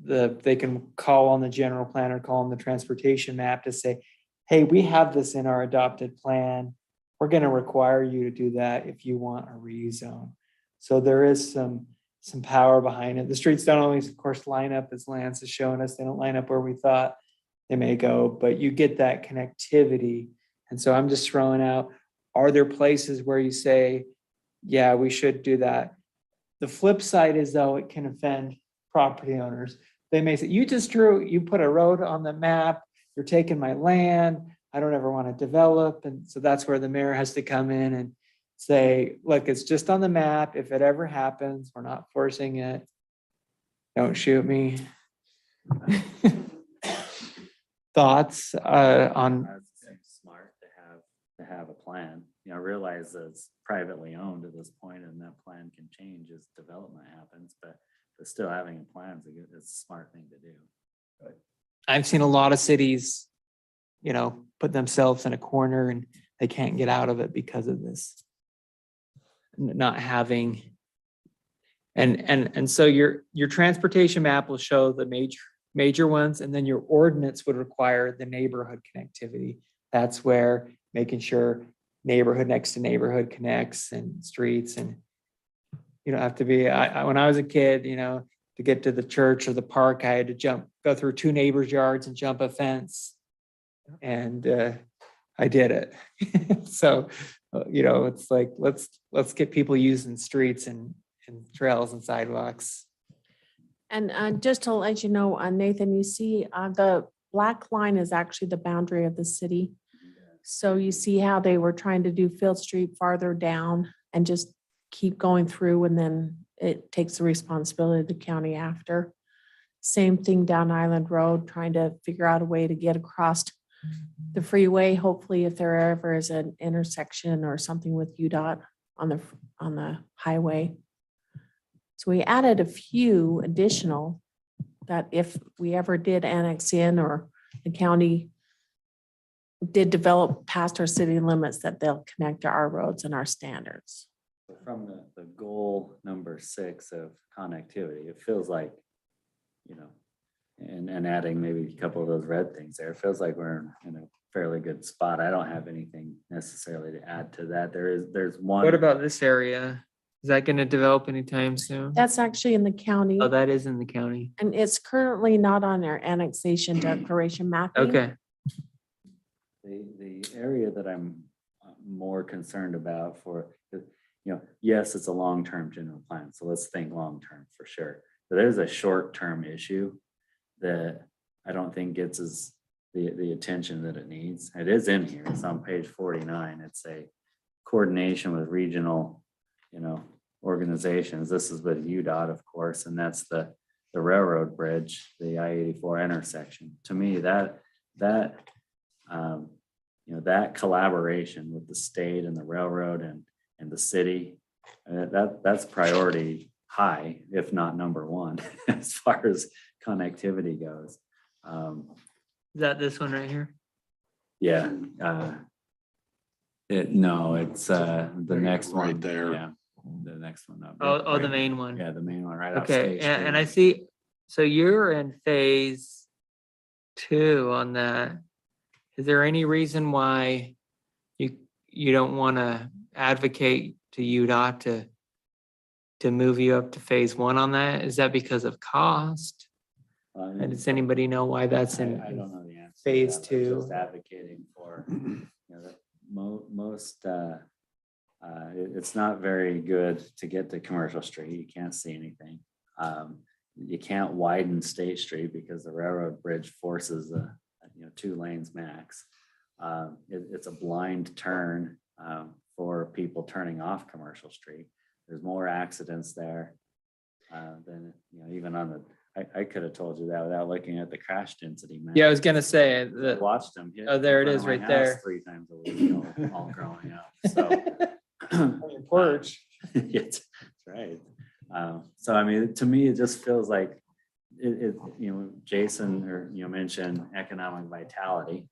they can call on the general plan or call on the transportation map to say, hey, we have this in our adopted plan. We're going to require you to do that if you want a rezone. So there is some power behind it. The streets don't always, of course, line up as Lance is showing us. They don't line up where we thought they may go, but you get that connectivity. And so I'm just throwing out, are there places where you say, yeah, we should do that? The flip side is though, it can offend property owners. They may say, you put a road on the map, you're taking my land, I don't ever want to develop. And so that's where the mayor has to come in and say, look, it's just on the map. If it ever happens, we're not forcing it. Don't shoot me. Thoughts on? It's smart to have a plan, realize that it's privately owned at this point and that plan can change as development happens, but still having a plan is a smart thing to do. I've seen a lot of cities, put themselves in a corner and they can't get out of it because of this. Not having, and so your transportation map will show the major ones, and then your ordinance would require the neighborhood connectivity. That's where making sure neighborhood next to neighborhood connects and streets, and you don't have to be, when I was a kid, to get to the church or the park, I had to go through 2 neighbors' yards and jump a fence. And I did it. So, it's like, let's get people using streets and trails and sidewalks. And just to let you know, Nathan, you see the black line is actually the boundary of the city. So you see how they were trying to do Field Street farther down and just keep going through, and then it takes the responsibility of the county after. Same thing down Island Road, trying to figure out a way to get across the freeway. Hopefully, if there ever is an intersection or something with UDOT on the highway. So we added a few additional that if we ever did annex in or the county did develop past our city limits, that they'll connect to our roads and our standards. From the goal number 6 of connectivity, it feels like, and adding maybe a couple of those red things there, it feels like we're in a fairly good spot. I don't have anything necessarily to add to that. There's one. What about this area? Is that going to develop anytime soon? That's actually in the county. Oh, that is in the county. And it's currently not on our annexation declaration mapping. Okay. The area that I'm more concerned about yes, it's a long-term general plan. So let's think long-term for sure. But there's a short-term issue that I don't think gets the attention that it needs. It is in here. It's on page 49. It's a coordination with regional, organizations. This is with UDOT, of course, and that's the railroad bridge, the I-84 intersection. To me, that collaboration with the state and the railroad and the city, that's priority high, if not number 1, as far as connectivity goes. Is that this one right here? Yeah. It's the next one. Right there. Yeah, the next one up. Oh, the main one. Yeah, the main one right off Okay, State and I Street. see, so you're in phase 2 on that. Is there any reason why you don't want to advocate to UDOT to to move you up to phase one on that? Is that because of cost? And does anybody know why that's I in? don't know the answer. to phase that, but two? Just advocating for, that most, it's not very good to get to Commercial Street. You can't see anything. You can't widen State Street because the railroad bridge forces 2 lanes max. It's a blind turn for people turning off Commercial Street. There's more accidents there than, even on the, I could have told you that without looking at the crash density map. Yeah, I was gonna say I that. watched them. hit Oh, there in it front is of my right house there. 3 times a week, all growing up. So. On your porch. That's right. So I mean, to me, it just feels like Jason mentioned economic vitality.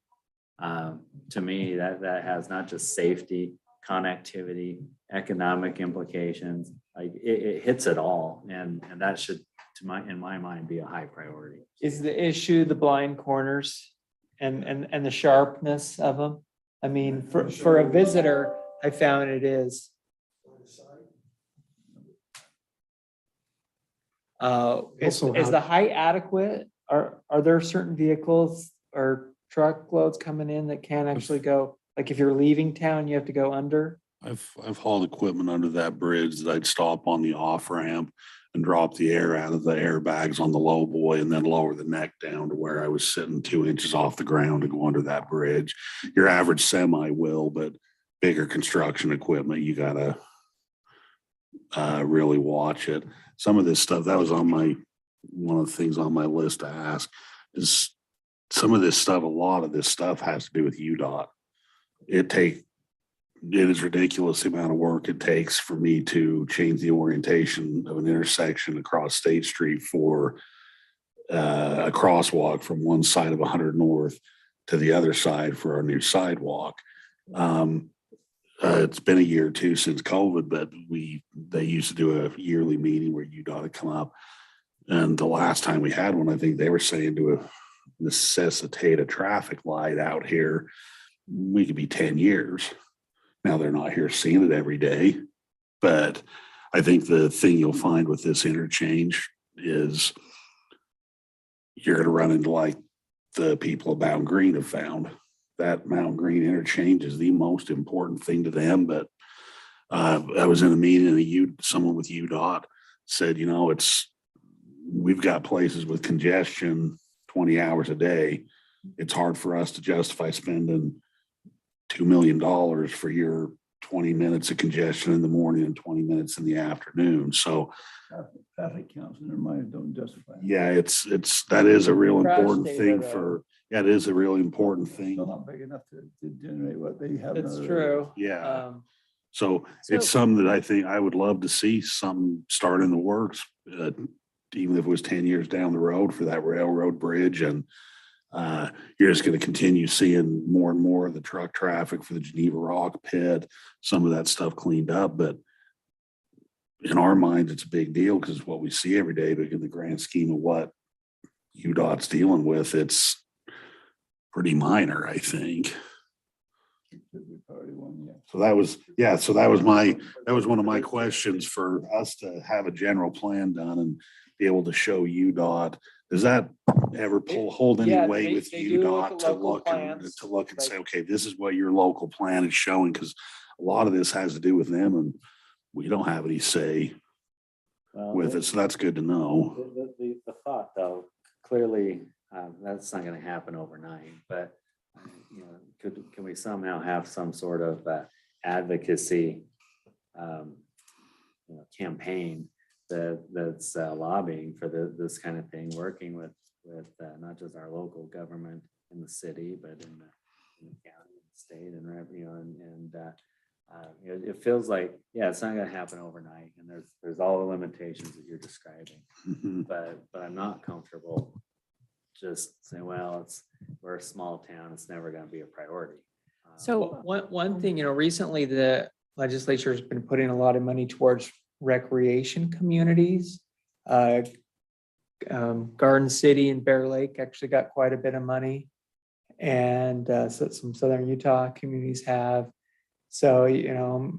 To me, that has not just safety, connectivity, economic implications. Like it hits it all, and that should, in my mind, be a high priority. Is the issue the blind corners and the sharpness of them? I mean, for a visitor, I found it is. Is Also how- the height adequate? Are there certain vehicles or truckloads coming in that can actually go, like if you're leaving town, you have to go under? I've hauled equipment under that bridge that I'd stop on the off ramp and drop the air out of the airbags on the low boy and then lower the neck down to where I was sitting 2 inches off the ground to go under that bridge. Your average semi will, but bigger construction equipment, you gotta really watch it. Some of this stuff, that was one of the things on my list to ask is some of this stuff, a lot of this stuff has to do with UDOT. It is ridiculous the amount of work it takes for me to change the orientation of an intersection across State Street for a crosswalk from one side of 100 North to the other side for our new sidewalk. It's been a year or two since COVID, but they used to do a yearly meeting where UDOT would come up. And the last time we had one, I think they were saying to necessitate a traffic light out here, we could be 10 years. Now they're not here seeing it every day, but I think the thing you'll find with this interchange is you're going to run into like the people of Mountain Green have found. That Mountain Green interchange is the most important thing to them. But I was in a meeting and someone with UDOT said, we've got places with congestion 20 hours a day. It's hard for us to justify spending $2 million for your 20 minutes of congestion in the morning and 20 minutes in the afternoon. So Traffic counts in their mind don't justify. it. yeah, that is a real Crash important data, thing though. it is a really important Still thing. not big enough to generate what they have. in That's other true. Yeah. Um, So it's something that I think I would love to see some start in the works, even if it was 10 years down the road for that railroad bridge. And you're just going to continue seeing more and more of the truck traffic for the Geneva Rock pit, some of that stuff cleaned up. But in our minds, it's a big deal because it's what we see every day. But in the grand scheme of what UDOT's dealing with, it's pretty minor, I think. Could be priority one, yeah. So that was one of my questions for us to have a general plan done and be able to show UDOT. Does that ever hold any Yeah, weight they- with they do look UDOT at to local look and plans, say, like- okay, this is what your local plan is showing? Because a lot of this has to do with them and we don't have any say with it. So that's good to know. The thought, though, clearly, that's not going to happen overnight, but can we somehow have some sort of advocacy campaign that's lobbying for this kind of thing, working with not just our local government in the city, but in the county, state, and revenue, it feels like, it's not going to happen overnight, and there's all the limitations that you're describing, Mhm. but I'm not comfortable just saying, well, we're a small town, it's never going to be a priority. So One thing, recently the legislature has been putting a lot of money towards recreation communities. Garden City and Bear Lake actually got quite a bit of money. And so some Southern Utah communities have. So,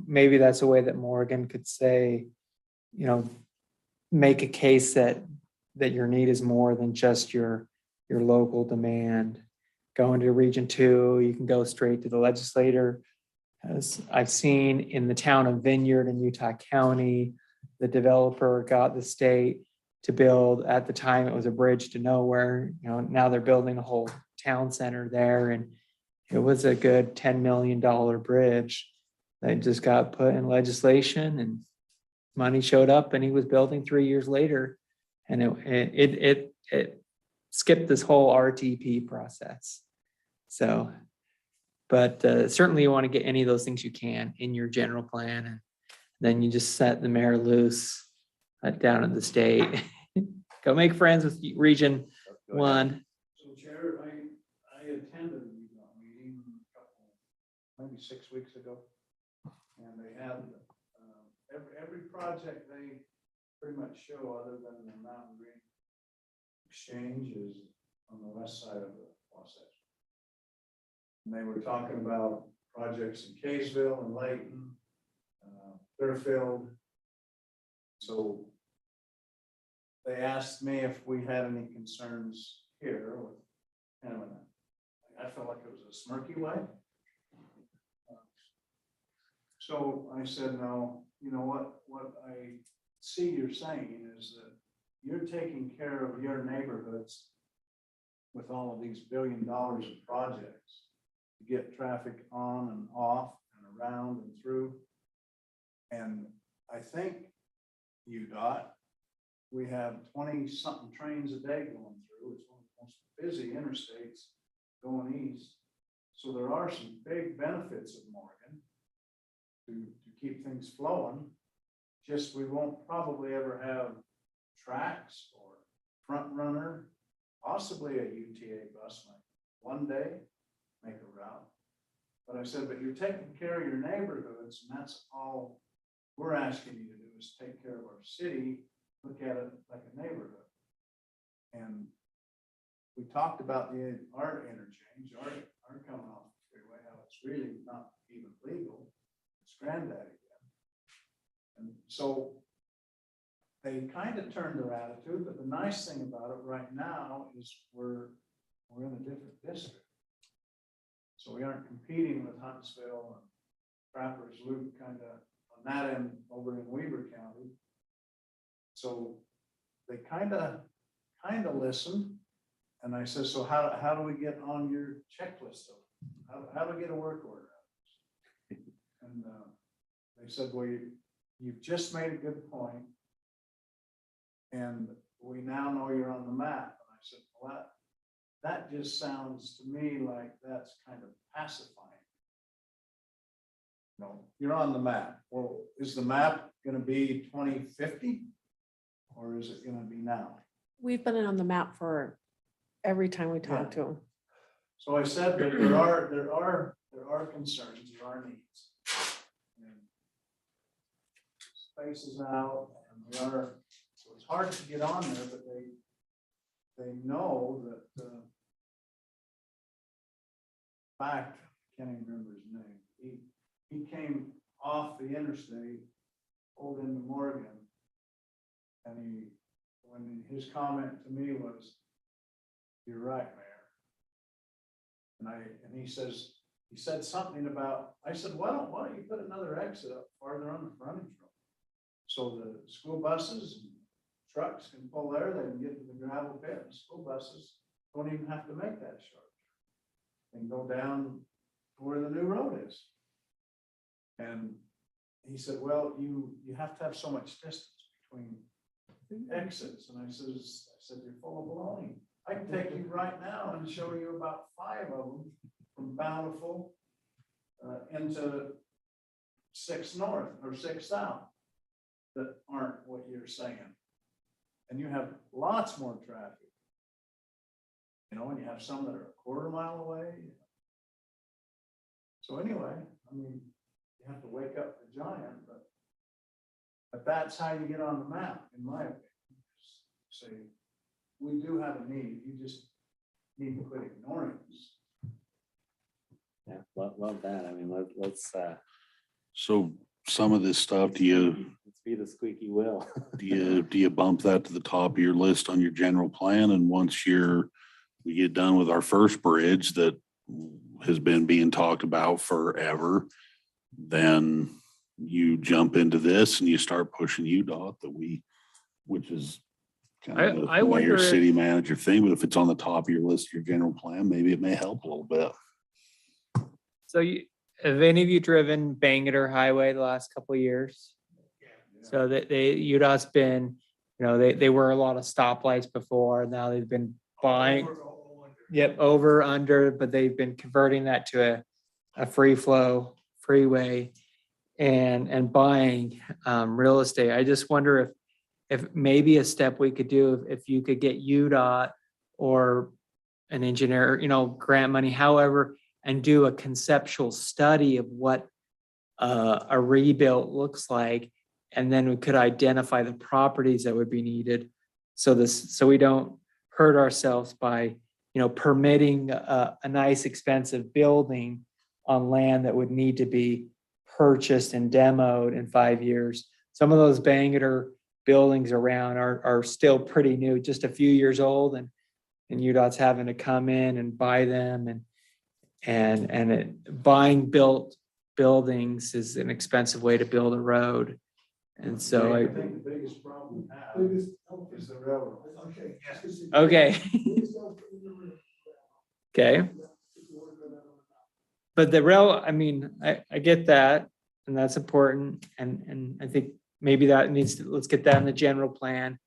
maybe that's a way that Morgan could say, you know, make a case that your need is more than just your local demand. Go into Region 2, you can go straight to the legislator. As I've seen in the town of Vineyard in Utah County, the developer got the state to build, at the time it was a bridge to nowhere, you know, now they're building a whole town center there, and it was a good $10 million bridge that just got put in legislation, and money showed up, and he was building 3 years later, and it skipped this whole RTP process. So, but certainly you want to get any of those things you can in your general plan, and then you just set the mayor loose down in the state. Go make friends with Region 1. So Chair, I attended a meeting a couple, maybe 6 weeks ago. And they had, every project they pretty much show, other than the Mountain Green Exchange, is on the west side of the Wasatch. And they were talking about projects in Kaysville and Layton, Clearfield. So they asked me if we had any concerns here with kind of I felt like it was a smirky way. So I said, no, you know what I see you're saying is that you're taking care of your neighborhoods with all of these $1 billion of projects to get traffic on and off and around and through. And I think UDOT, we have 20-something trains a day going through. It's one of the most busy interstates going east. So there are some big benefits of Morgan to keep things flowing. Just we won't probably ever have tracks or front runner, possibly a UTA bus might one day make a route. But I said, but you're taking care of your neighborhoods, and that's all we're asking you to do, is take care of our city, look at it like a neighborhood. And we talked about our interchange, our coming off the freeway, how it's really not even legal. It's granddaddy again. And so they kind of turned their attitude, but the nice thing about it right now is we're in a different district. So we aren't competing with Huntsville and Trappers Loop kind of on that end over in Weber County. So they kind of listened. And I said, so how do we get on your checklist of how do we get a work order out? And they said, well, you've just made a good point, and we now know you're on the map. And I said, well, that just sounds to me like that's kind of pacifying. No, you're on the map. Well, is the map going to be 2050, or is it going to be now? We've been on the map for every time we talk to them. So I said that there are concerns, there are needs. And space is out, and so it's hard to get on there, but they know that, in fact, I can't even remember his name. He came off the interstate, pulled into Morgan, and when his comment to me was, "You're right, Mayor." And he said something about, I said, why don't you put another exit up farther on the frontage road? So the school buses and trucks can pull there, they can get to the gravel pit, and school buses don't even have to make that short. They can go down to where the new road is. And he said, well, you have to have so much distance between exits. And I said, you're full of baloney. I can take you right now and show you about 5 of them from Bountiful into 6 North or 6 South that aren't what you're saying. And you have lots more traffic. You know, and you have some that are a quarter mile away. So anyway, I mean, you have to wake up the giant, but that's how you get on the map, in my opinion. Say, we do have a need, you just need to quit ignoring us. Yeah, love that. I mean, let's So some of this stuff, do you be the squeaky wheel. Do you bump that to the top of your list on your general plan? And once we get done with our first bridge that has been being talked about forever, then you jump into this and you start pushing UDOT which is kind of I the wonder mayor, if- city manager thing, but if it's on the top of your list, your general plan, maybe it may help a little bit. So have any of you driven Bangor Highway the last couple of years? So that UDOT's been, they were a lot of stoplights before, now they've been buying. Yep, over, under, but they've been converting that to a free flow freeway and buying real estate. I just wonder if maybe a step we could do, if you could get UDOT or an engineer, grant money, however, and do a conceptual study of what a rebuild looks like. And then we could identify the properties that would be needed. So we don't hurt ourselves by, permitting a nice expensive building on land that would need to be purchased and demoed in 5 years. Some of those Bangor buildings around are still pretty new, just a few years old, and UDOT's having to come in and buy them, and buying built buildings is an expensive way to build a road. And so I think the biggest problem we have Biggest- is the railroad. Okay. Okay. Okay. But the rail, I get that, and that's important, and I think maybe that let's get that in the general plan.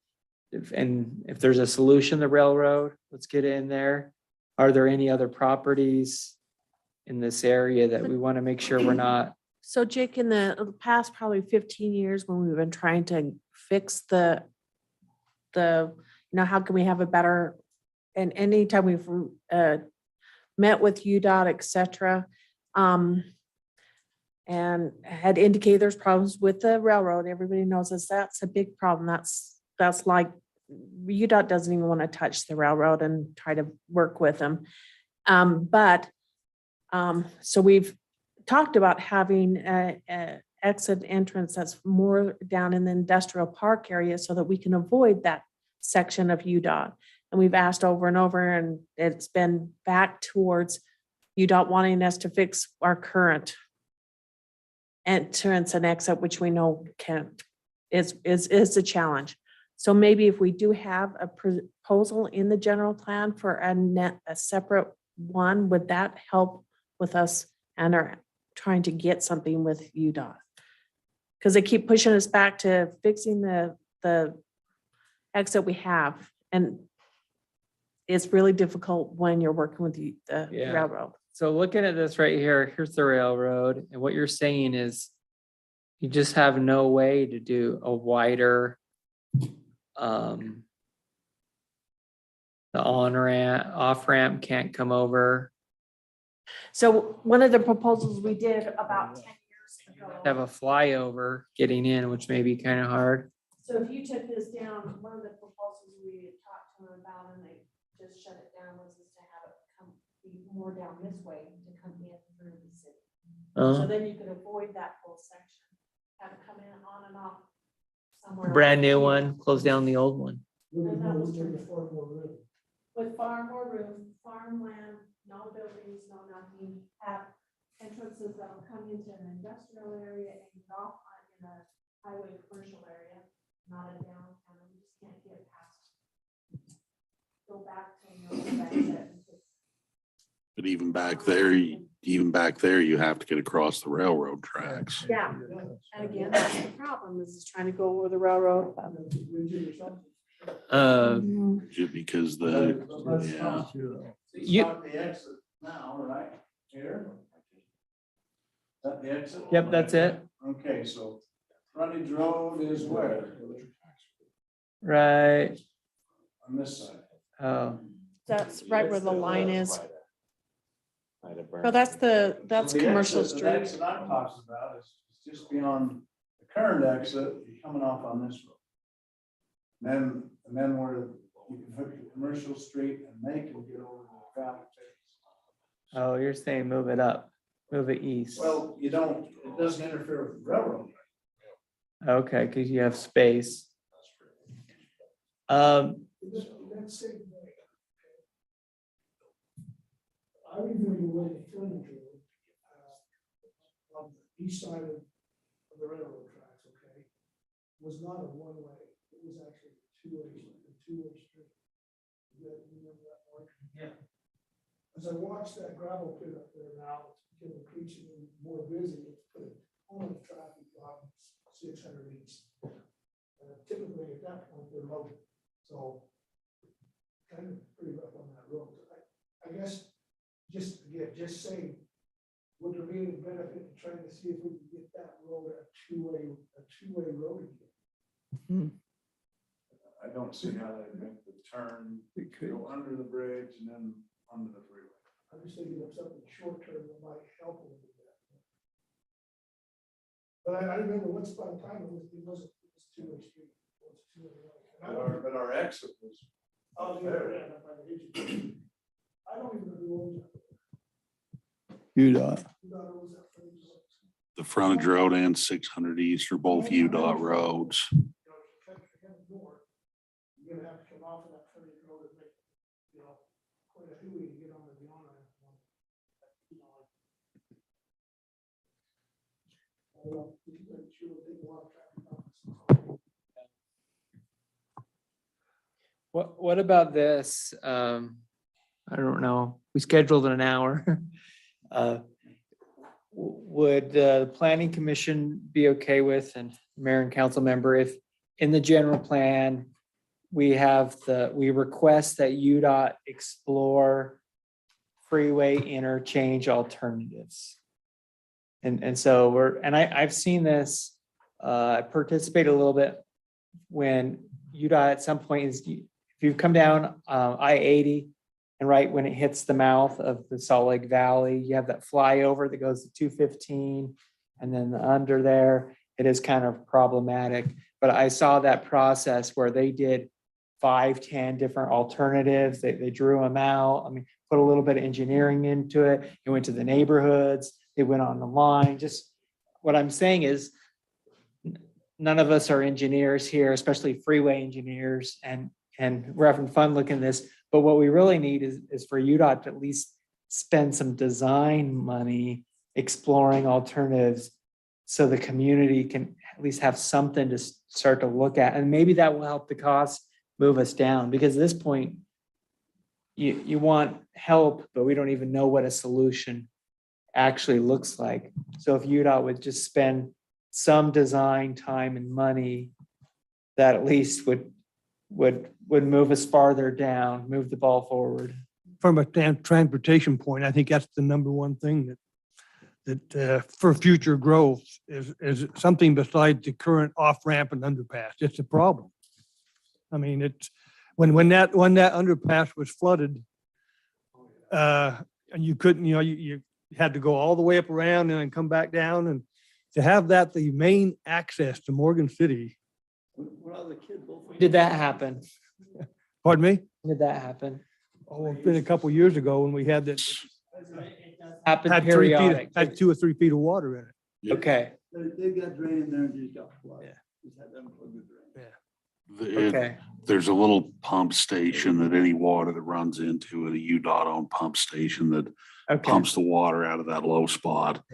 If there's a solution, the railroad, let's get it in there. Are there any other properties in this area that we want to make sure we're not? So Jake, in the past probably 15 years, when we've been trying to fix how can we have a better, and anytime we've met with UDOT, et cetera, and had indicated there's problems with the railroad, everybody knows that's a big problem. That's like, UDOT doesn't even want to touch the railroad and try to work with them. So we've talked about having a exit entrance that's more down in the industrial park area so that we can avoid that section of UDOT. And we've asked over and over, and it's been back towards UDOT wanting us to fix our current entrance and exit, which we know is a challenge. So maybe if we do have a proposal in the general plan for a separate one, would that help with us and are trying to get something with UDOT? Because they keep pushing us back to fixing the exit we have. And it's really difficult when you're working with the Yeah. railroad. So looking at this right here, here's the railroad, and what you're saying is you just have no way to do a wider the on-ramp, off-ramp can't come over, So one of the proposals we did about 10 years ago. have a flyover getting in, which may be kind of hard. So if you took this down, one of the proposals we talked to them about, and they just shut it down, was just to have it come be more down this way to come in through the city. So then you could avoid that whole section, have it come in on and off somewhere. Brand new one, close down the old one. With far more room, farmland, no buildings, no nothing, have entrances that'll come into an industrial area and get off in a highway commercial area, not a downtown. We just can't get past. Go back to. But even back there, you have to get across the railroad tracks. Yeah, and again, that's the problem, is trying to go over the railroad. Just because yeah. You- Start the exit now, right? Here? Is that the exit? Yep, that's it. Okay, so frontage road is where? Right. On this side. Oh, That's right where the line is. Might have burned. No, that's So the commercial exit- The street. exit I'm talking about is just beyond the current exit, you're coming off on this road. And then where you can hook to commercial street and they can get over to the traffic. oh, you're saying move it up, move it east. Well, it doesn't interfere with the railroad. Okay, because you have space. Um, Let's say, I remember when the frontage road, on the east side of the railroad tracks, okay, was not a one-way, it was actually a two-way street. You remember that, Mark? Yeah. As I watched that gravel pit up there now, it's becoming increasingly more busy, it's put a ton of traffic on 600 east. Typically at that point, they're loaded, so kind of pretty rough on that road. I guess, just saying, would there be any benefit in trying to see if we can get that road a two-way road again? I don't see how they make the turn, go under the bridge and then under the freeway. I'm just thinking of something short term that might help a little bit. But I remember once upon a time, it was two-way street. It was two-way road. And I don't- But our exit was. Oh, the other end, up by the ditch. I don't even know who owns that. UDOT. Who owns that frontage road? The frontage road and 600 East are both UDOT roads. You know, if you come north, you're gonna have to come off of that frontage road and make, quite a hooey to get onto the on-ramp. I don't know, you can make sure they take a lot of traffic off. what about this? I don't know. We scheduled an hour. Would the planning commission be okay with, and mayor and council member, if in the general plan, we request that UDOT explore freeway interchange alternatives? And so I've seen this, I participated a little bit when UDOT at some point is, if you come down I-80 and right when it hits the mouth of the Salt Lake Valley, you have that flyover that goes to 215. And then under there, it is kind of problematic. But I saw that process where they did 5-10 different alternatives. They drew them out. I mean, put a little bit of engineering into it. It went to the neighborhoods. It went on the line. Just what I'm saying is none of us are engineers here, especially freeway engineers, and we're having fun looking at this. But what we really need is for UDOT to at least spend some design money exploring alternatives so the community can at least have something to start to look at. And maybe that will help the cost move us down, because at this point, you want help, but we don't even know what a solution actually looks like. So if UDOT would just spend some design time and money, that at least would move us farther down, move the ball forward. From a transportation point, I think that's the number one thing that for future growth is something besides the current off-ramp and underpass. It's a problem. I mean, it's when that underpass was flooded, and you couldn't, you had to go all the way up around and then come back down, and to have that the main access to Morgan City. When I was a kid, both. When did that happen? Pardon me? When did that happen? Oh, it's been a couple years ago when we had that, Happen had 3 periodic. feet, had 2 or 3 feet of water in it. Okay, They got drain in there and just got flooded. Yeah. Just had them plug the drain. okay. There's a little pump station that any water that runs into it, a UDOT owned pump station that Okay. pumps the water out of that low spot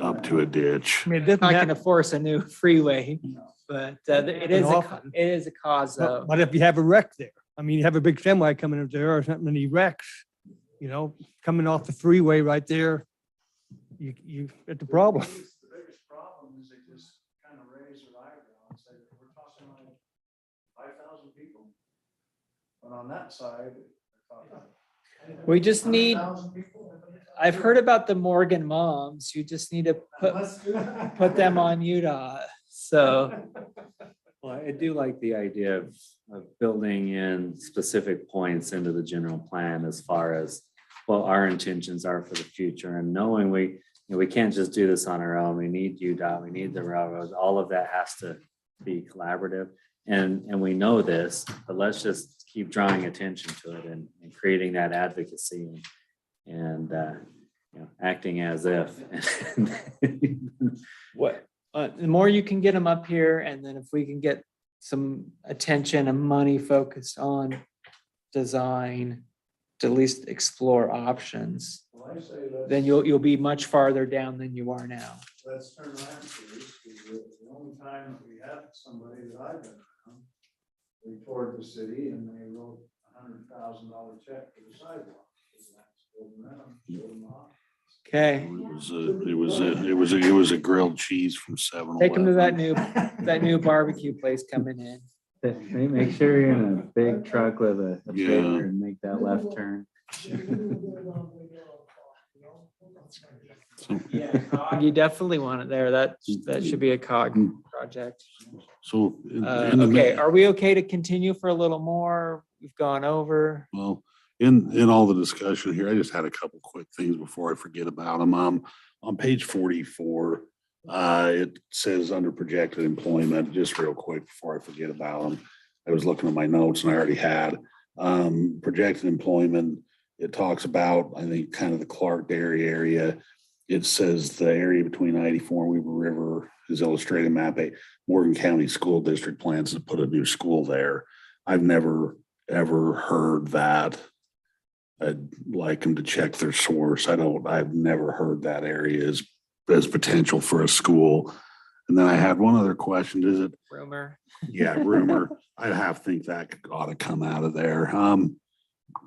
up to a ditch. I mean, it doesn't Not have- gonna force a new freeway, but it is, often. it is a cause But though. but if you have a wreck there, I mean, you have a big semi coming up there or something, and he wrecks, coming off the freeway right there, you, it's a problem. The biggest problem is they just kind of raise their eyebrow and say, we're talking like 5,000 people. But on that side, they're talking. We just need, 100,000 people. I've heard about the Morgan moms. You just need to put them on UDOT. So, Well, I do like the idea of building in specific points into the general plan as far as what our intentions are for the future, and knowing we can't just do this on our own. We need UDOT, we need the railroads, all of that has to be collaborative. And we know this, but let's just keep drawing attention to it and creating that advocacy and acting as if. what, the more you can get them up here, and then if we can get some attention and money focused on design to at least explore options, Well, I say let's. then you'll be much farther down than you are now. Let's turn around, please, because the only time that we had somebody that I've been around, they toured the city and they wrote $100,000 check for the sidewalk. Okay, It was a grilled cheese from 7-Eleven. take them to that new barbecue place coming in. Make sure you're in a big truck with a Yeah. trailer and make that left turn. You definitely want it there. That should be a cog project. So. Okay, are we okay to continue for a little more? We've gone over. Well, in all the discussion here, I just had a couple quick things before I forget about them. On page 44, it says under projected employment, just real quick before I forget about them. I was looking at my notes and I already had, projected employment. It talks about, I think, kind of the Clark Dairy area. It says the area between 94 and Weaver River is illustrated map 8. Morgan County School District plans to put a new school there. I've never, ever heard that. I'd like them to check their source. I've never heard that area as potential for a school. And then I had one other question. Is it? Rumor. Yeah, rumor. I have to think that ought to come out of there.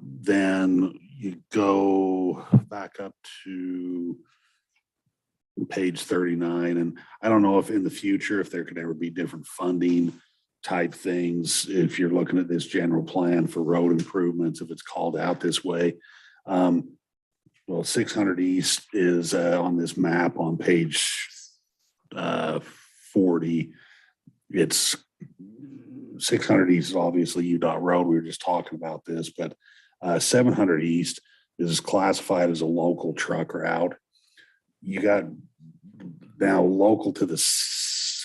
Then you go back up to page 39, and I don't know if in the future, if there could ever be different funding type things, if you're looking at this general plan for road improvements, if it's called out this way. Well, 600 East is on this map on page 40. It's 600 East is obviously UDOT Road. We were just talking about this, but 700 East is classified as a local truck route. You got now local to the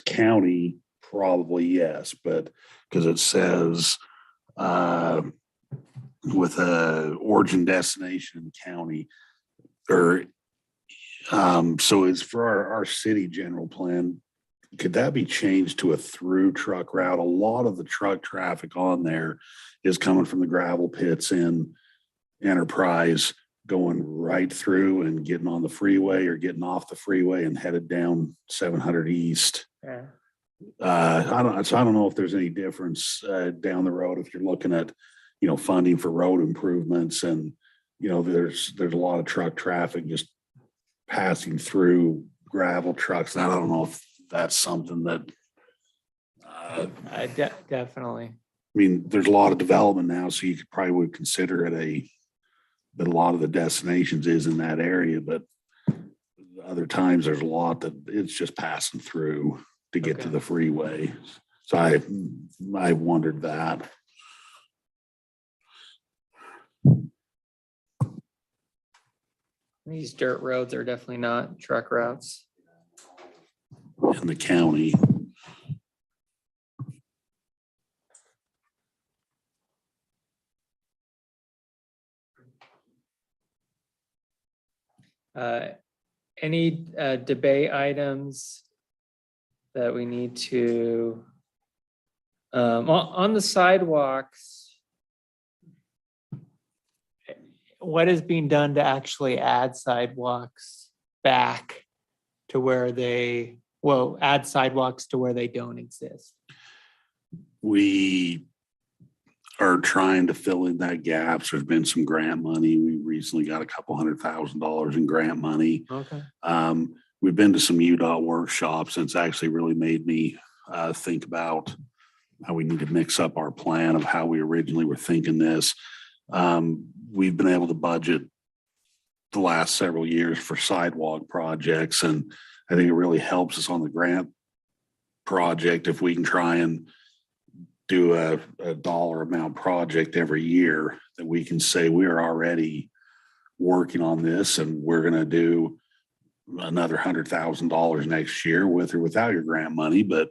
county, probably yes, but because it says with a origin destination in the county, or so it's for our city general plan. Could that be changed to a through truck route? A lot of the truck traffic on there is coming from the gravel pits in Enterprise, going right through and getting on the freeway or getting off the freeway and headed down 700 East. Yeah. I don't know if there's any difference down the road if you're looking at, funding for road improvements, and there's a lot of truck traffic just passing through gravel trucks. And I don't know if that's something that Definitely. I mean, there's a lot of development now, so you could probably would consider it that a lot of the destinations is in that area, but other times there's a lot that it's just passing through to get to the freeway. So I wondered that. These dirt roads are definitely not truck routes. In the county. Any debate items that we need to, on the sidewalks, what is being done to actually add sidewalks back to where add sidewalks to where they don't exist? We are trying to fill in that gaps. There's been some grant money. We recently got $200,000 in grant money. Okay. We've been to some UDOT workshops, and it's actually really made me think about how we need to mix up our plan of how we originally were thinking this. We've been able to budget the last several years for sidewalk projects, and I think it really helps us on the grant project if we can try and do a dollar amount project every year that we can say we are already working on this, and we're going to do another $100,000 next year with or without your grant money, but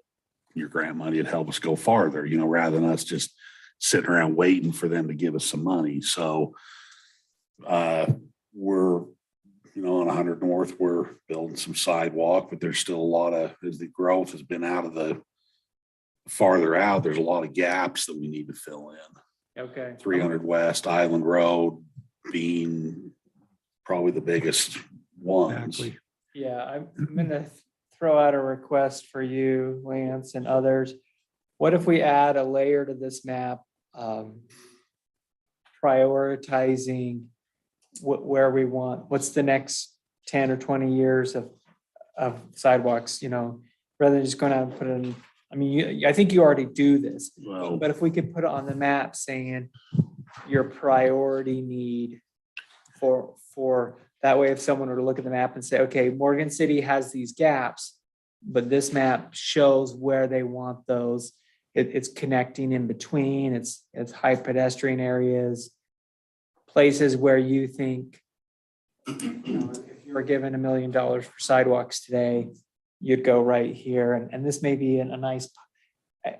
your grant money would help us go farther, rather than us just sitting around waiting for them to give us some money. So we're You know, on 100 North, we're building some sidewalk, but there's still a lot of, as the growth has been out of the farther out, there's a lot of gaps that we need to fill in. Okay. 300 West, Island Road being probably the biggest ones. Exactly. Yeah, I'm gonna throw out a request for you, Lance, and others. What if we add a layer to this map, prioritizing where we want, what's the next 10 or 20 years of sidewalks, you know, rather than just going out and put it in, I mean, I think you already do this, Well, but if we could put it on the map saying your priority need for that way, if someone were to look at the map and say, okay, Morgan City has these gaps, but this map shows where they want those. It's connecting in between, it's high pedestrian areas, places where you think, you know, if you were given $1 million for sidewalks today, you'd go right here. And this may be a nice,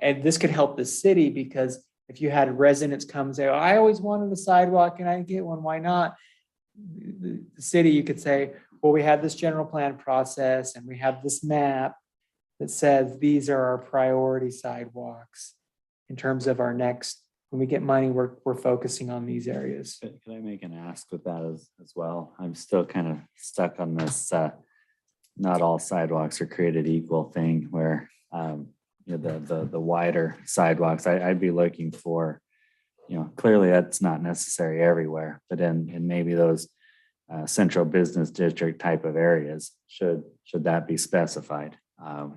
and this could help the city, because if you had residents come and say, oh, I always wanted a sidewalk and I didn't get one, why not? The city, you could say, well, we had this general plan process and we have this map that says these are our priority sidewalks in terms of our next, when we get money, we're focusing on these areas. Could I make an ask with that as well? I'm still kind of stuck on this, not all sidewalks are created equal thing where, you know, the wider sidewalks, I'd be looking for, you know, clearly that's not necessary everywhere, but in maybe those central business district type of areas, should that be specified?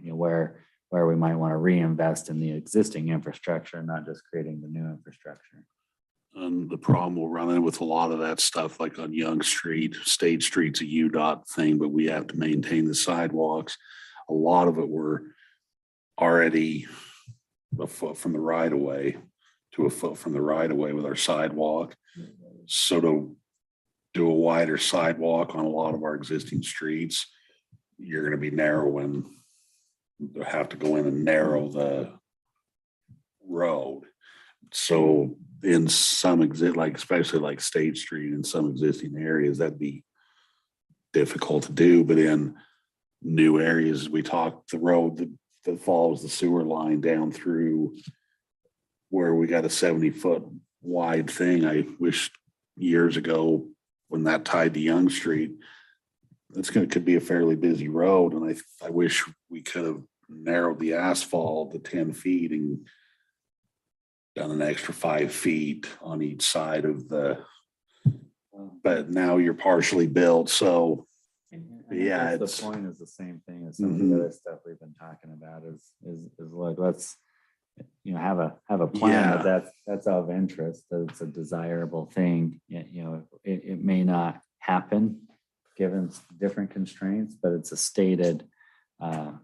You know, where we might want to reinvest in the existing infrastructure, not just creating the new infrastructure. and the problem we'll run in with a lot of that stuff, like on Young Street, State Street's a UDOT thing, but we have to maintain the sidewalks. A lot of it we're already a foot from the right of way to a foot from the right of way with our sidewalk. So to do a wider sidewalk on a lot of our existing streets, you're gonna be narrowing, have to go in and narrow the road. So in some like especially like State Street in some existing areas, that'd be difficult to do, but in new areas, we talked the road that follows the sewer line down through where we got a 70-foot wide thing. I wish years ago when that tied to Young Street, could be a fairly busy road. And I wish we could have narrowed the asphalt to 10 feet and done an extra 5 feet on each side of the, but now you're partially built. So yeah, The it's, point is the same thing as some of the other stuff we've been talking about is look, let's, you know, have a plan that's of interest, that it's a desirable thing. You know, it may not happen given different constraints, but it's a stated kind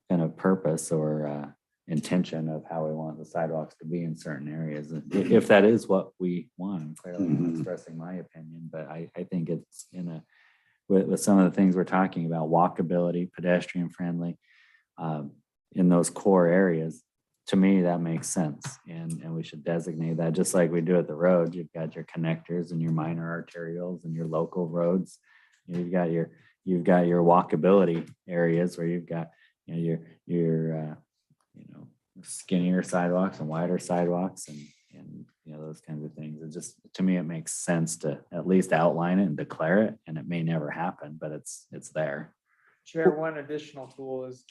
of purpose or intention of how we want the sidewalks to be in certain areas. If that is what we want, I'm clearly not expressing my opinion, but I think it's with some of the things we're talking about, walkability, pedestrian friendly, in those core areas. To me, that makes sense. And we should designate that just like we do at the road. You've got your connectors and your minor arterials and your local roads. You've got your walkability areas where you've got, you know, your skinnier sidewalks and wider sidewalks and you know, those kinds of things. It just, to me, it makes sense to at least outline it and declare it, and it may never happen, but it's there. Chair, one additional tool is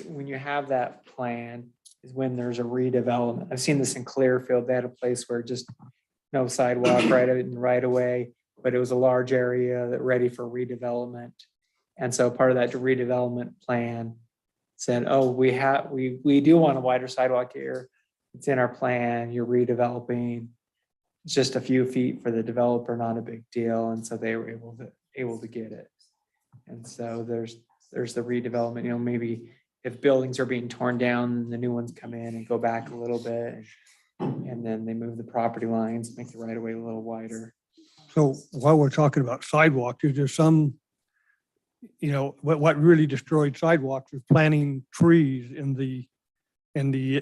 when you have that plan, is when there's a redevelopment. I've seen this in Clearfield. They had a place where just no sidewalk right away, but it was a large area that ready for redevelopment. And so part of that redevelopment plan said, oh, we do want a wider sidewalk here. It's in our plan, you're redeveloping. It's just a few feet for the developer, not a big deal. And so they were able to get it. And so there's the redevelopment, you know, maybe if buildings are being torn down, the new ones come in and go back a little bit. And then they move the property lines, make the right of way a little wider. So while we're talking about sidewalks, is there some, you know, what really destroyed sidewalks is planting trees in the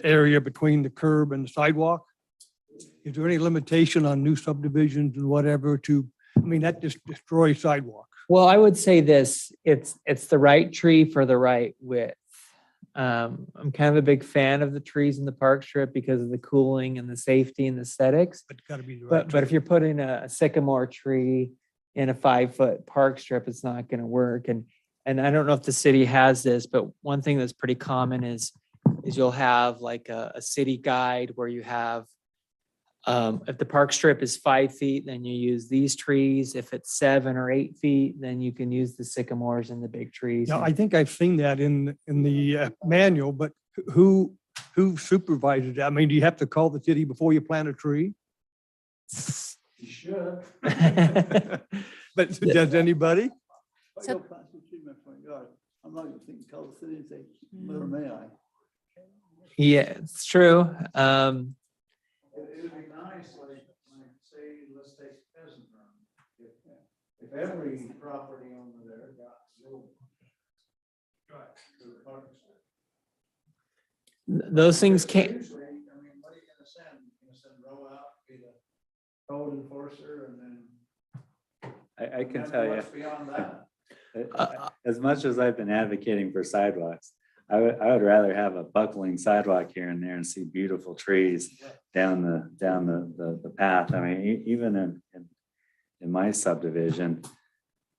area between the curb and the sidewalk? Is there any limitation on new subdivisions and whatever I mean, that just destroys sidewalks. Well, I would say this, it's the right tree for the right width. I'm kind of a big fan of the trees in the park strip because of the cooling and the safety and the aesthetics. But it's gotta be the right. But if tree. you're putting a sycamore tree in a 5-foot park strip, it's not gonna work. And I don't know if the city has this, but one thing that's pretty common is you'll have like a city guide where you have, if the park strip is 5 feet, then you use these trees. If it's 7 or 8 feet, then you can use the sycamores and the big trees. Yeah, I think I've seen that in the manual, but who supervises that? I mean, do you have to call the city before you plant a tree? You should. But does anybody? If I So- go plant some tree in my front yard, I'm not gonna think, call the city and say, "Where may I?" Yeah, it's true. It would be nice, like, say, let's take Pheasant Run. If every property owner there got a little. Right. To the park strip. Those things Because can't, usually, I mean, what are you gonna send? You're gonna send Roe out, be the code enforcer, and then. I can and tell then you. what's beyond that? As much as I've been advocating for sidewalks, I would rather have a buckling sidewalk here and there and see beautiful trees down the path. I mean, even in my subdivision,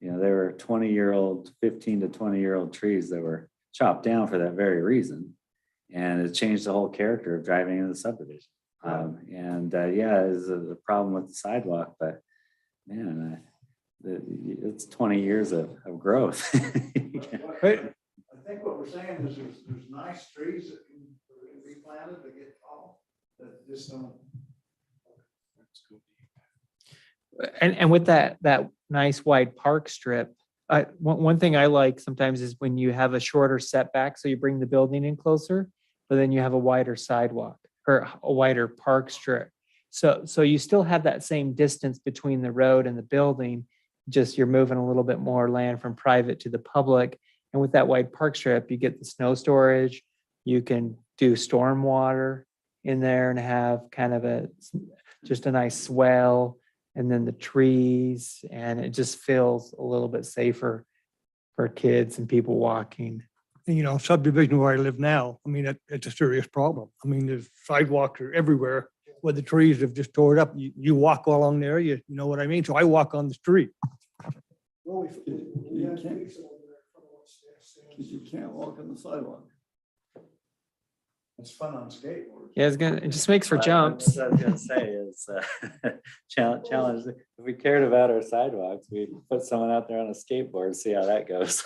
you know, there were 20-year-old, 15 to 20-year-old trees that were chopped down for that very reason. And it changed the whole character of driving in the subdivision. Yeah, it's a problem with the sidewalk, but man, it's 20 years of growth. I think what we're saying is there's nice trees that can be planted that get tall, that just don't. and with that nice wide park strip, one thing I like sometimes is when you have a shorter setback, so you bring the building in closer, but then you have a wider sidewalk or a wider park strip. So you still have that same distance between the road and the building, just you're moving a little bit more land from private to the public. And with that wide park strip, you get the snow storage, you can do storm water in there and have kind of just a nice swell, and then the trees, and it just feels a little bit safer for kids and people walking. You know, subdivision where I live now, I mean, it's a serious problem. I mean, there's sidewalks are everywhere where the trees have just tore it up. You walk along there, you know what I mean? So I walk on the street. Well, we You had can't- fix it over there in front of what Stan Because says. you can't walk on the sidewalk. It's fun on skateboards. Yeah, it just makes for What jumps. I was gonna say is, challenge, if we cared about our sidewalks, we'd put someone out there on a skateboard, see how that goes.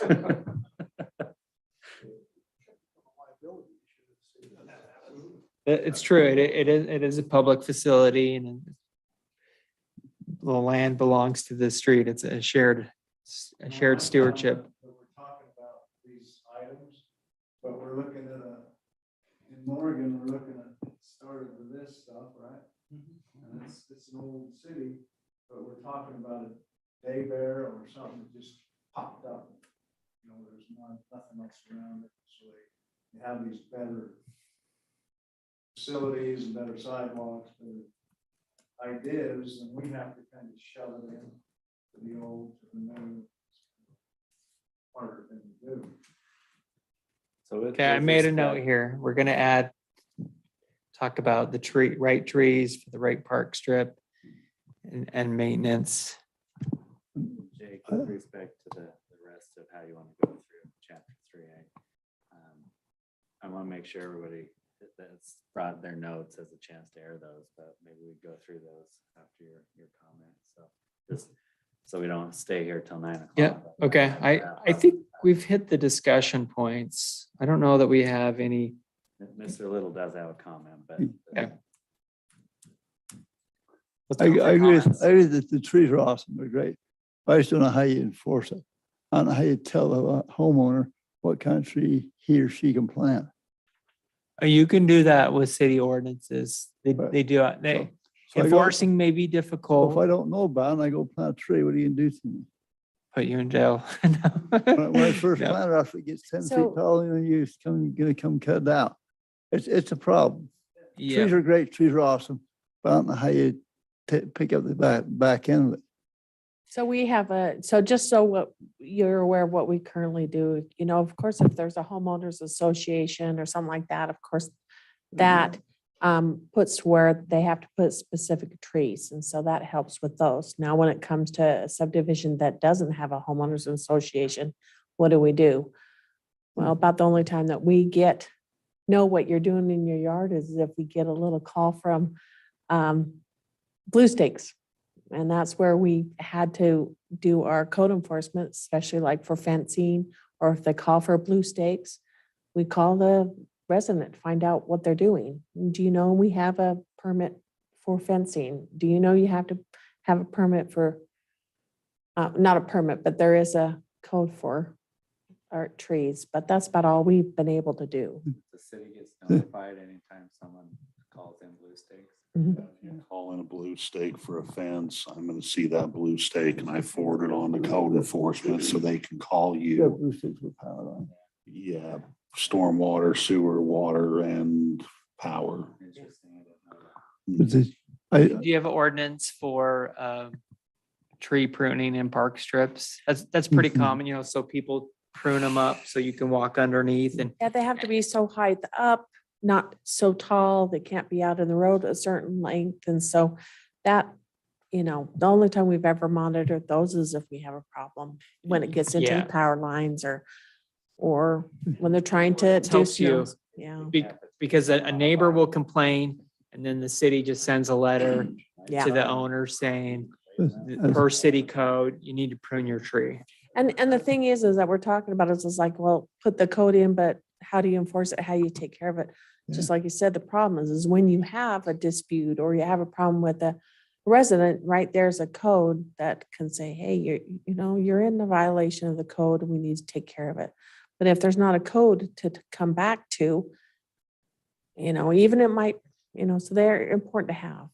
It's true. It is a public facility and the land belongs to the street. It's a shared stewardship. We're talking about these items, but we're looking at in Morgan, we're looking at started with this stuff, right? And it's an old city, but we're talking about a day bear or something that just popped up. You know, there's nothing else around it, so you have these better facilities and better sidewalks, better ideas, and we have to kind of shove it in to the old, to the new. Harder thing to do. So Okay, I made a note here. We're gonna talk about the right trees for the right park strip and maintenance. Jake, with respect to the rest of how you want to go through chapter 3, I want to make sure everybody that's brought their notes has a chance to air those, but maybe we go through those after your comments. So just so we don't stay here till 9 o'clock. Yeah, okay. I think we've hit the discussion points. I don't know that we have any. Mr. Little does have a comment, but. Yeah. I agree that the trees are awesome, they're great. But I just don't know how you enforce it. I don't know how you tell a homeowner what kind of tree he or she can plant. You can do that with city ordinances. Right. They do, they, So I go- enforcing may be So if difficult, I don't know about it and I go plant a tree, what are you gonna do to me? put you in jail. When I first No. planted, after it gets 10 feet So- tall, you know, you're gonna come cut it out. It's a problem. Trees Yeah, are great, trees are awesome, but I don't know how you pick up the back end of it. So we have so just so what you're aware of what we currently do, of course, if there's a homeowners association or something like that, of course, that puts where they have to put specific trees. And so that helps with those. Now, when it comes to a subdivision that doesn't have a homeowners association, what do we do? Well, about the only time that we know what you're doing in your yard is if we get a little call from Blue Stakes. And that's where we had to do our code enforcement, especially like for fencing, or if they call for blue stakes, we call the resident, find out what they're doing. Do you know we have a permit for fencing? Do you know you have to have a permit for, not a permit, but there is a code for our trees, but that's about all we've been able to do. The city gets notified anytime someone calls in blue stakes. Mhm. You call in a blue stake for a fence, I'm gonna see that blue stake and I forward it on to code enforcement so they can call Yeah, you. Blue Sticks with power line. Yeah, stormwater, sewer, water and power. Interesting. I didn't know But that. this- Do you have an ordinance for tree pruning in park strips? That's pretty Mhm. common, so people prune them up so you can walk underneath and Yeah, they have to be so high up, not so tall, they can't be out in the road a certain length. And so that, the only time we've ever monitored those is if we have a problem, when it gets into Yeah. the power lines or when they're trying to do helps you. snows. Yeah, because a neighbor will complain and then the city just sends a letter yeah. to the owner saying, as- per city code, you need to prune your tree. And the thing is that we're talking about is like, well, put the code in, but how do you enforce it? How do you take care of it? Just like you said, the problem is when you have a dispute or you have a problem with a resident, right, there's a code that can say, hey, you're in the violation of the code and we need to take care of it. But if there's not a code to come back to, even it might, so they're important to have.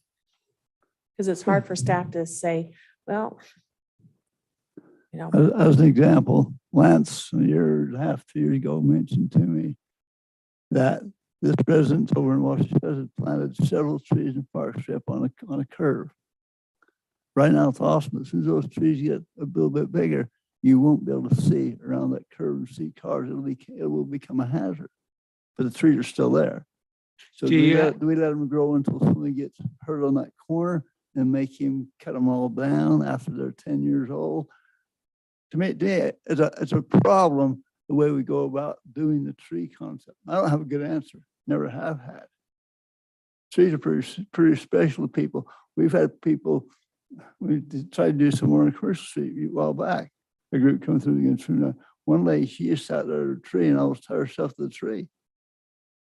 Because it's hard for staff to say, well, As an example, Lance, a year and a half, 2 years ago, mentioned to me that this resident over in Washington State planted several trees in Park Strip on a curve. Right now, it's awesome. As soon as those trees get a little bit bigger, you won't be able to see around that curve and see cars. It will become a hazard. But the trees are still there. So do we let them grow until something gets hurt on that corner and make him cut them all down after they're 10 years old? To me, it's a problem the way we go about doing the tree concept. I don't have a good answer. Never have had. Trees are pretty special to people. We've had people. We tried to do some more on Commercial Street a while back. A group come through again. One lady, she just sat there at a tree and almost tied herself to the tree.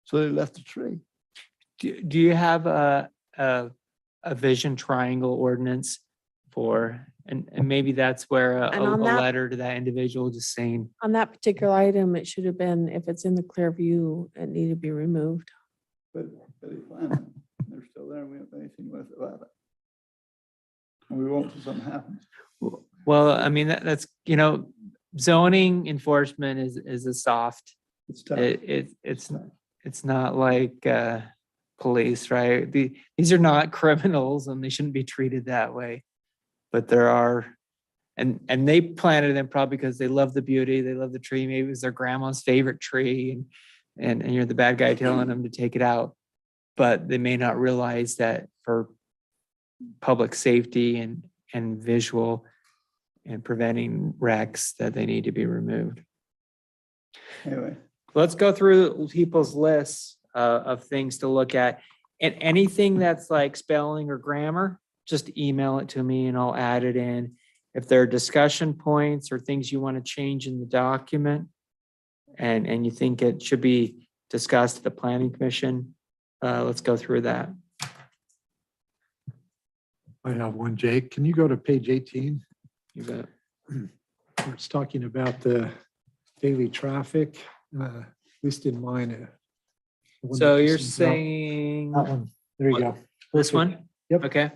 So they left the tree. Do you have a vision triangle ordinance for, and maybe that's where a And on that- letter to that individual just saying, on that particular item, it should have been, if it's in the clear view, it needed to be removed. But they find them. They're still there and we don't do anything with it about it. And we won't till something happens. well, I mean, that's, zoning enforcement is a soft, It's tough. it's not like police, right? These are not criminals and they shouldn't be treated that way. But there are, and they planted them probably because they love the beauty, they love the tree, maybe it was their grandma's favorite tree and you're the bad guy telling them to take it out. But they may not realize that for public safety and visual and preventing wrecks that they need to be removed. Anyway, Let's go through people's lists of things to look at. And anything that's like spelling or grammar, just email it to me and I'll add it in. If there are discussion points or things you want to change in the document and you think it should be discussed at the planning commission, let's go through that. I have one, Jake. Can you go to page 18? You bet. Where it's talking about the daily traffic, at least in mine. The one So that you're just sent out. saying That one. There you go. this Perfect. one? Yep. Okay.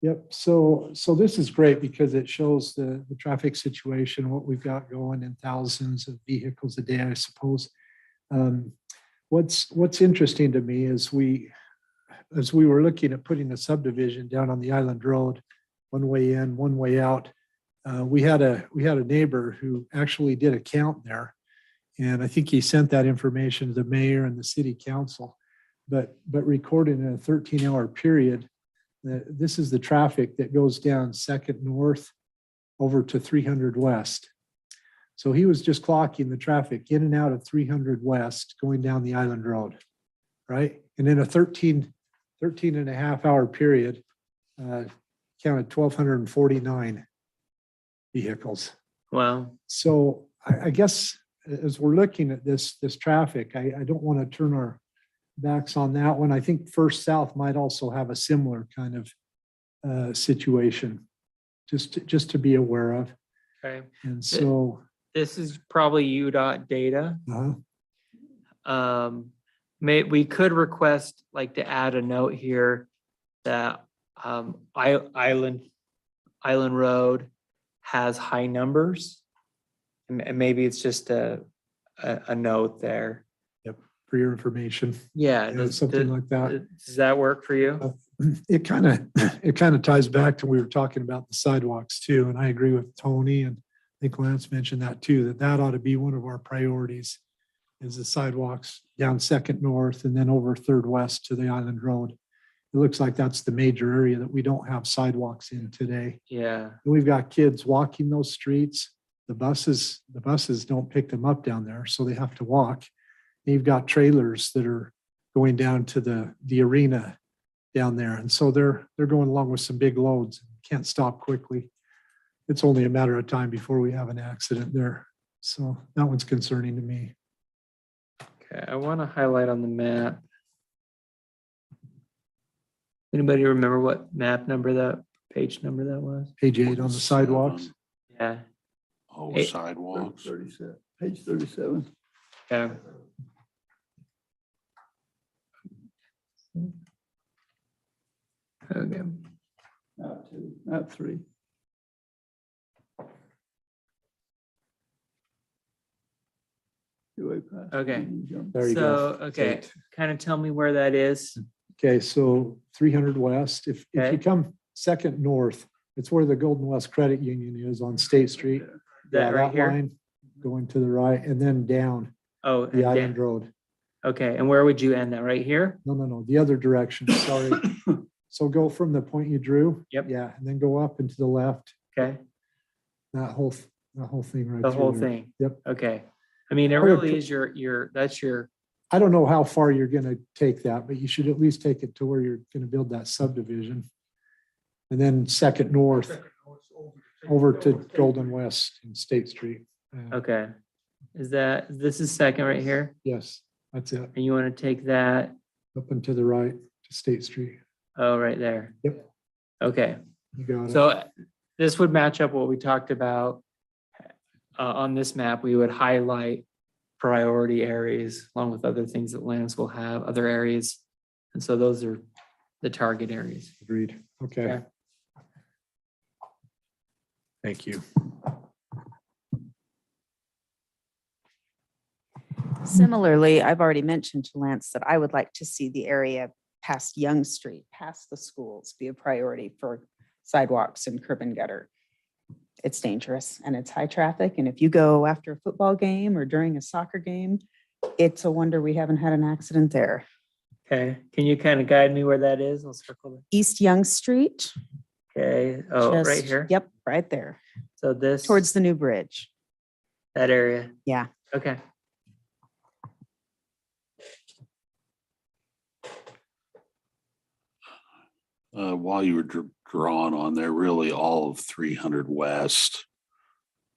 Yep. So this is great because it shows the traffic situation, what we've got going in thousands of vehicles a day, I suppose. What's interesting to me is as we were looking at putting a subdivision down on the Island Road, one way in, one way out, we had a neighbor who actually did a count there. And I think he sent that information to the mayor and the city council, but recorded in a 13-hour period. This is the traffic that goes down Second North over to 300 West. So he was just clocking the traffic in and out of 300 West going down the Island Road, right? And in a 13 and a half hour period, counted 1,249 vehicles. Wow. So I guess as we're looking at this traffic, I don't want to turn our backs on that one. I think First South might also have a similar kind of situation, just to be aware of. Okay. And so, This is probably UDOT data. We could request like to add a note here that Island Road has high numbers. And maybe it's just a note there. for your information, Yeah. something like that. Does that work for you? It kind of ties back to, we were talking about the sidewalks too. And I agree with Tony, and I think Lance mentioned that too, that ought to be one of our priorities, is the sidewalks down Second North and then over Third West to the Island Road. It looks like that's the major area that we don't have sidewalks in today. Yeah. And we've got kids walking those streets. The buses don't pick them up down there, so they have to walk. And you've got trailers that are going down to the arena down there. And so they're going along with some big loads, can't stop quickly. It's only a matter of time before we have an accident there. So that one's concerning to me. Okay, I want to highlight on the map. Anybody remember what page number that was? Page 8 on the sidewalks. Yeah. Oh, Hey. sidewalks. 37, page 37. Okay. Okay. Not 2, not 3. Two-way pass. Okay. There you go. So, okay, kind of tell me where that is. Okay, so 300 West, if you Okay. come Second North, it's where the Golden West Credit Union is on State Street. That Yeah, right here? line going to the right and then down Oh, the and Island Dan- Road. okay, and where would you end that? Right here? No, the other direction, sorry. So go from the point you drew. Yep. Yeah, and then go up and to the left, Okay, that whole thing right the through whole there. thing. Yep. Okay. I mean, it I would really put- is that's your, I don't know how far you're gonna take that, but you should at least take it to where you're gonna build that subdivision. And then Second North over to Golden West and State Street. okay. This is second right here, Yes, that's it. and you want to take that, Up and to the right to State Street. oh, right there. Yep. Okay, You got it. so this would match up what we talked about. On this map, we would highlight priority areas along with other things that Lance will have, other areas. And so those are the target areas. Agreed. Okay. Okay. Thank you. Similarly, I've already mentioned to Lance that I would like to see the area past Young Street, past the schools, be a priority for sidewalks and curb and gutter. It's dangerous and it's high traffic. And if you go after a football game or during a soccer game, it's a wonder we haven't had an accident there. Okay, can you kind of guide me where that is? I'll circle East Young Street. it. Okay, oh, right just- here. Yep, right there, So this. towards the new bridge. that area. Yeah. Okay. While you were drawing on there, really all of 300 West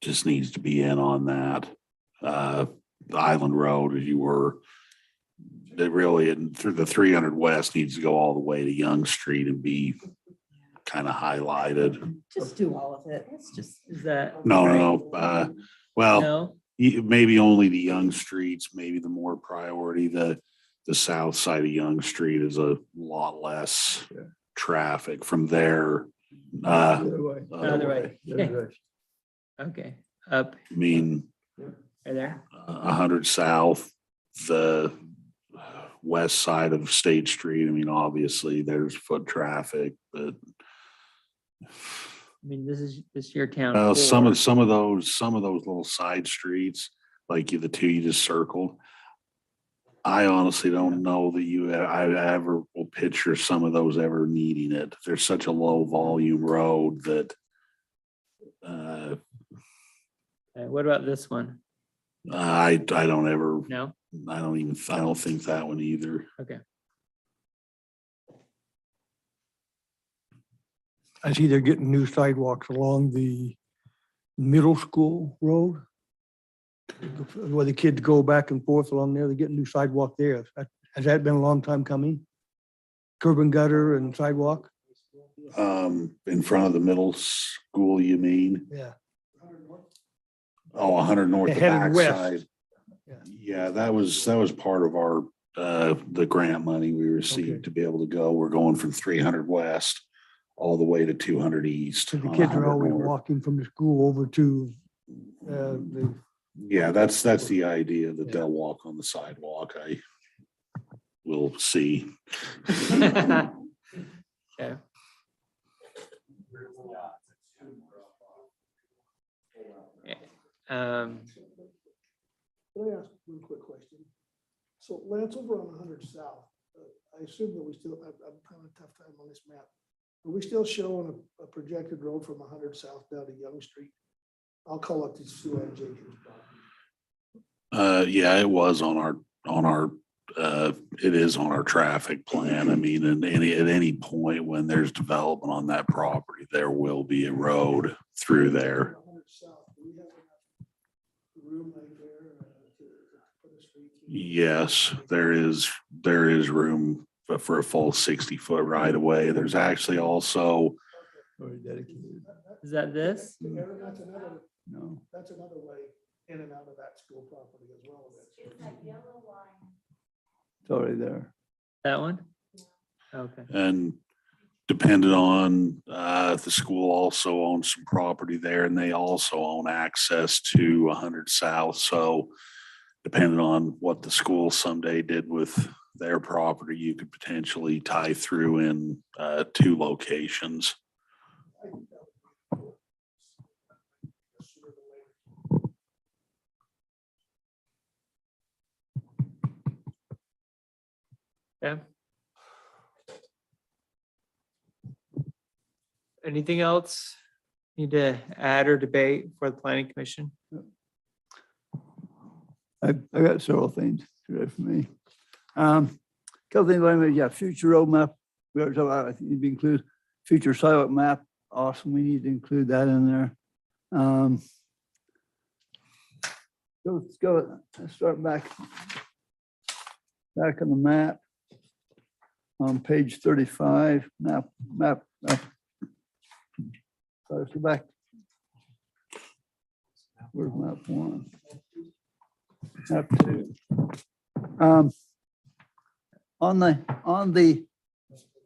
just needs to be in on that. The Island Road, as you were, it really, and through the 300 West needs to go all the way to Young Street and be kind of highlighted. Just do all of it. It's just. Is that? No. Well, No, maybe only the Young Streets, maybe the more priority, the south side of Young Street is a lot less traffic from there. Other way. Other way. The other way. okay, up, I mean, right there. 100 South, the west side of State Street. I mean, obviously there's foot traffic, but mean, this is your town. Some core. of, some of those little side streets, like the two you just circled. I honestly don't know that I ever will picture some of those ever needing it. There's such a low volume road that. Okay, what about this one? I don't ever, No? I don't think that one either. Okay. I see they're getting new sidewalks along the middle school road. Where the kids go back and forth along there, they're getting new sidewalk there. Has that been a long time coming? Curb and gutter and sidewalk? In front of the middle school, you mean? Yeah. Oh, 100 north, the Headed west. backside. Yeah. Yeah, that was part of our, the grant money we received Okay. to be able to go. We're going from 300 west all the way to 200 east. So the on kids are 100 always north. walking from the school over to the, Yeah, that's the idea that Yeah. they'll walk on the sidewalk. I will see. Okay. Um, Can I ask one quick question? So Lance, over on 100 South, I assume that we still, I'm having a tough time on this map. Are we still showing a projected road from 100 South down to Young Street? I'll call it the Sue Ann Jenkins property. Yeah, it was on our, it is on our traffic plan. I mean, at any point when there's development on that property, there will be a road through there. 100 South, do we have enough room right there to put a street? Yes, there is room for a full 60-foot right of way. There's actually also, Already dedicated. is that this? Aaron, that's another, No. that's another way in and out of that school property as well. It's already there. That one? Okay. and depending on, the school also owns some property there and they also own access to 100 South. So depending on what the school someday did with their property, you could potentially tie through in, two locations. Okay. Anything else need to add or debate for the planning commission? I got several things today for me. Couple things, like, yeah, future roadmap. We already talked about, I think you'd include future sidewalk map. Awesome, we need to include that in there. Let's start back on the map. On page 35, map. So let's go back. Where's map one? Map two. On the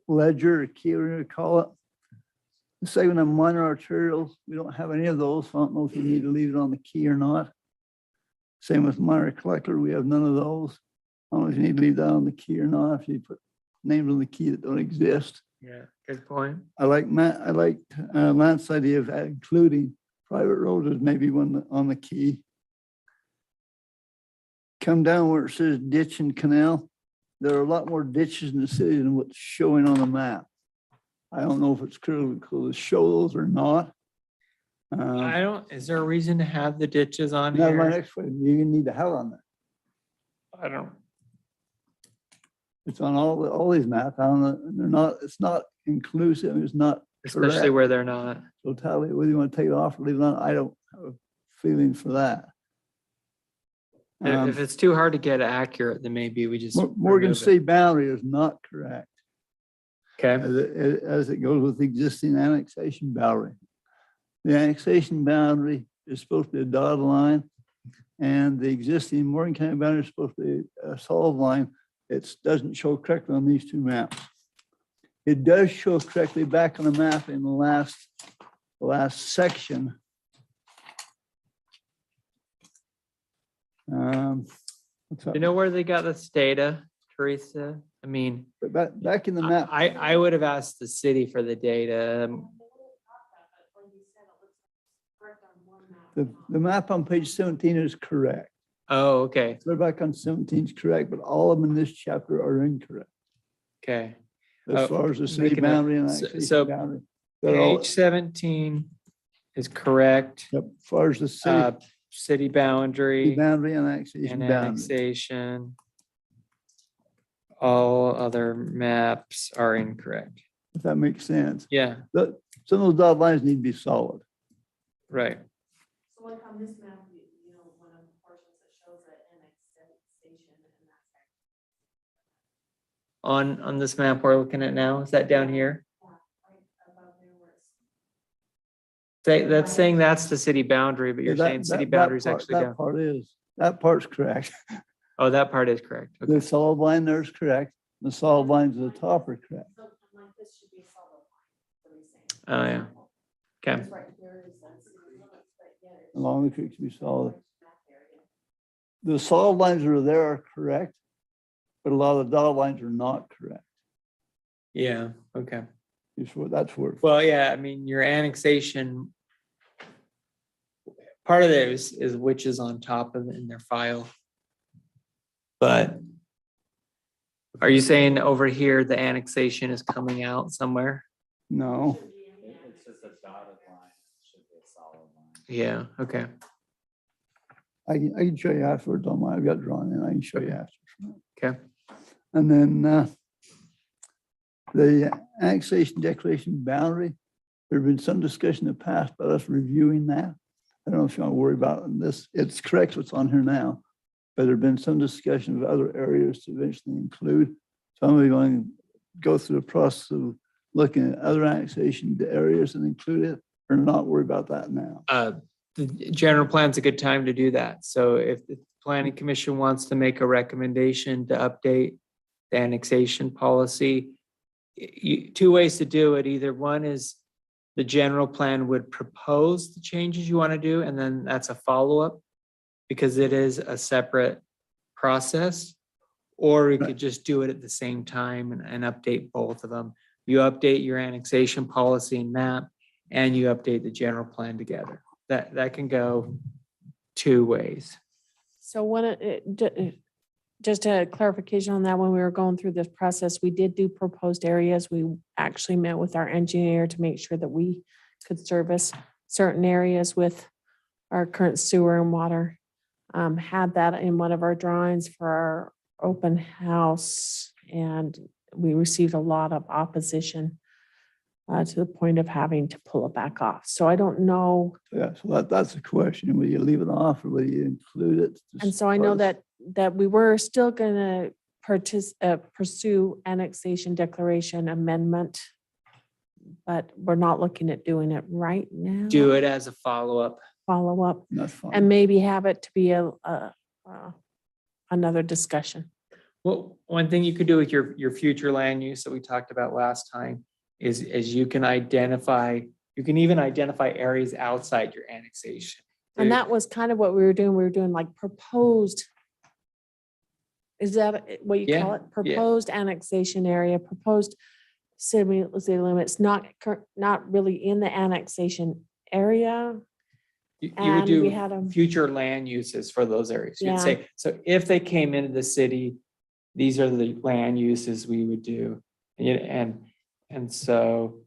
ledger, key, whatever you call it, the segment of minor arterials, we don't have any of those. So I don't know if you need to leave it on the key or not. Same with minor collector, we have none of those. I don't know if you need to leave that on the key or not, if you put names on the key that don't exist. Yeah, good point. I like Lance's idea of including private roads as maybe one on the key. Come down where it says ditch and canal. There are a lot more ditches in the city than what's showing on the map. I don't know if it's critical to show those or not. Is there a reason to have the ditches on That's my here? next one. You need to have on there. I don't, It's on all these maps. I don't know, they're not, it's not inclusive. It's not especially correct. where they're not. Totality, whether you want to take it off or leave it on, I don't have a feeling for that. If it's too hard to get accurate, then maybe we just. Morgan remove it. State boundary is not correct Okay, as it goes with the existing annexation boundary. The annexation boundary is supposed to be a dotted line, and the existing Morgan County boundary is supposed to be a solid line. It doesn't show correctly on these two maps. It does show correctly back on the map in the last section. What's that? you know where they got this data, Teresa? I mean, But back in the map, I would have asked the city for the data. The map on page 17 is correct. Oh, okay, They're back on 17 is correct, but all of them in this chapter are incorrect. okay. As Oh, far as the city making a- boundary and so- annexation so boundary. They're all, Page 17 is correct. yep, as far as the Uh, city City boundary boundary and annexation and boundary. annexation. All other maps are incorrect. If that makes sense. Yeah, Some of those dotted lines need to be solid. right. So like on this map, you know, one of the portions that shows the annexation and that's. On this map we're looking at now, is that down here? That's saying that's the city boundary, but you're That- saying city that boundary is part- actually that down. part is, that part's correct. Oh, that part is correct. Okay. The solid line there is correct. The solid lines at the top are correct. Oh, yeah. Okay. Along the creek should be solid. The solid lines that are there are correct, but a lot of the dotted lines are not correct. Yeah, okay. That's where. Well, yeah, I mean, your annexation. Part of it is which is on top of it in their file. But. Are you saying over here, the annexation is coming out somewhere? No, It's just a dotted line. It should be a solid line. Yeah, okay. I can show you afterwards on mine. I've got drawn in. I can show you afterwards. Okay. And then the annexation declaration boundary, there's been some discussion in the past about us reviewing that. I don't know if you want to worry about this. It's correct what's on here now, but there's been some discussion of other areas to eventually include. So I'm going to go through the process of looking at other annexation areas and include it, or not worry about that now. The general plan's a good time to do that. So if the planning commission wants to make a recommendation to update the annexation policy, two ways to do it. Either one is the general plan would propose the changes you want to do, and then that's a follow-up because it is a separate process. Or we could just do it at the same time and update both of them. You update your annexation policy and map, and you update the general plan together. That can go two ways. So just a clarification on that, when we were going through this process, we did do proposed areas. We actually met with our engineer to make sure that we could service certain areas with our current sewer and water. Had that in one of our drawings for our open house, and we received a lot of opposition to the point of having to pull it back off. So I don't know. Yeah, so that's the question. Will you leave it off or will you include it? And so I know that we were still gonna pursue annexation declaration amendment, but we're not looking at doing it right now. Do it as a follow-up. Follow up That's fine. and maybe have it to be another discussion. Well, one thing you could do with your future land use that we talked about last time is you can even identify areas outside your annexation. And that was kind of what we were doing. We were doing like proposed. Is that what you call Yeah, it? Proposed annexation area, proposed city limits, not really in the annexation area. You would And we do had a, future land uses for those areas. You'd Yeah. say, so if they came into the city, these are the land uses we would do. And so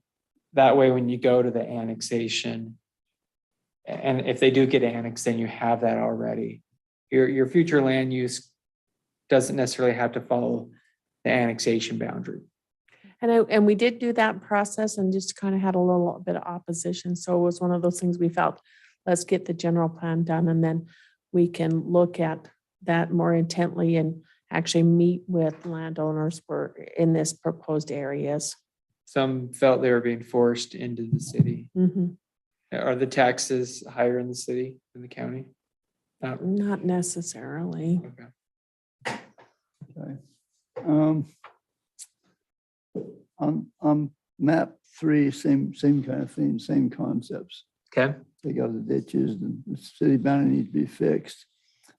that way, when you go to the annexation, and if they do get annexed, then you have that already. Your future land use doesn't necessarily have to follow the annexation boundary. and we did do that process and just kind of had a little bit of opposition. So it was one of those things we felt, let's get the general plan done and then we can look at that more intently and actually meet with landowners for in this proposed areas. Some felt they were being forced into the city. Mhm. Are the taxes higher in the city than the county? Not necessarily. Okay. Okay. On map 3, same kind of thing, same concepts. Okay. Take out the ditches, the city boundary needs to be fixed.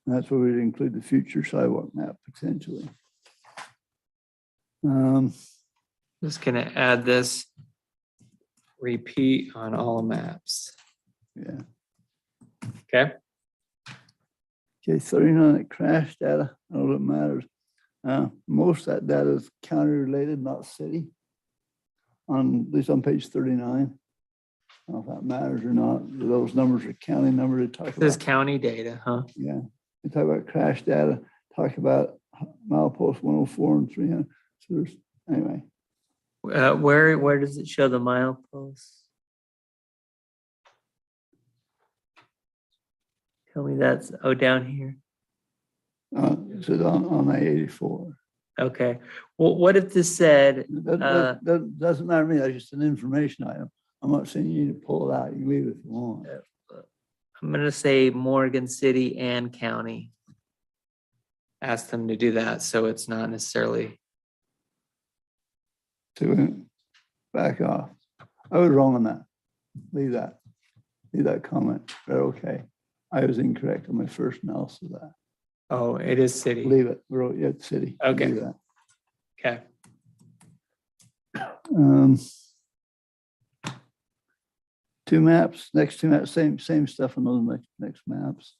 And that's where we'd include the future sidewalk map potentially. Just gonna add this. Repeat on all maps. Yeah. Okay. Okay, 39 at crash data, I don't know if it matters. Most of that data is county related, not city. At least on page 39. I don't know if that matters or not. Those numbers are county numbers they talk This is about. county data, huh? Yeah, they talk about crash data, talk about milepost 104 and 300. So there's, anyway, Where does it show the mileposts? Tell me that's, down here. it's on I-84. Okay. Well, what if this said, That doesn't matter to me. That's just an information item. I'm not saying you need to pull it out. You can leave it if you want. I'm gonna say Morgan City and County. Ask them to do that, so it's not necessarily, To back off. I was wrong on that. Leave that. Leave that comment. They're okay. I was incorrect on my first analysis of that. oh, it is city. Leave it. Yeah, it's city. Okay. Leave that. Okay. Two maps, next two maps, same stuff on those next maps.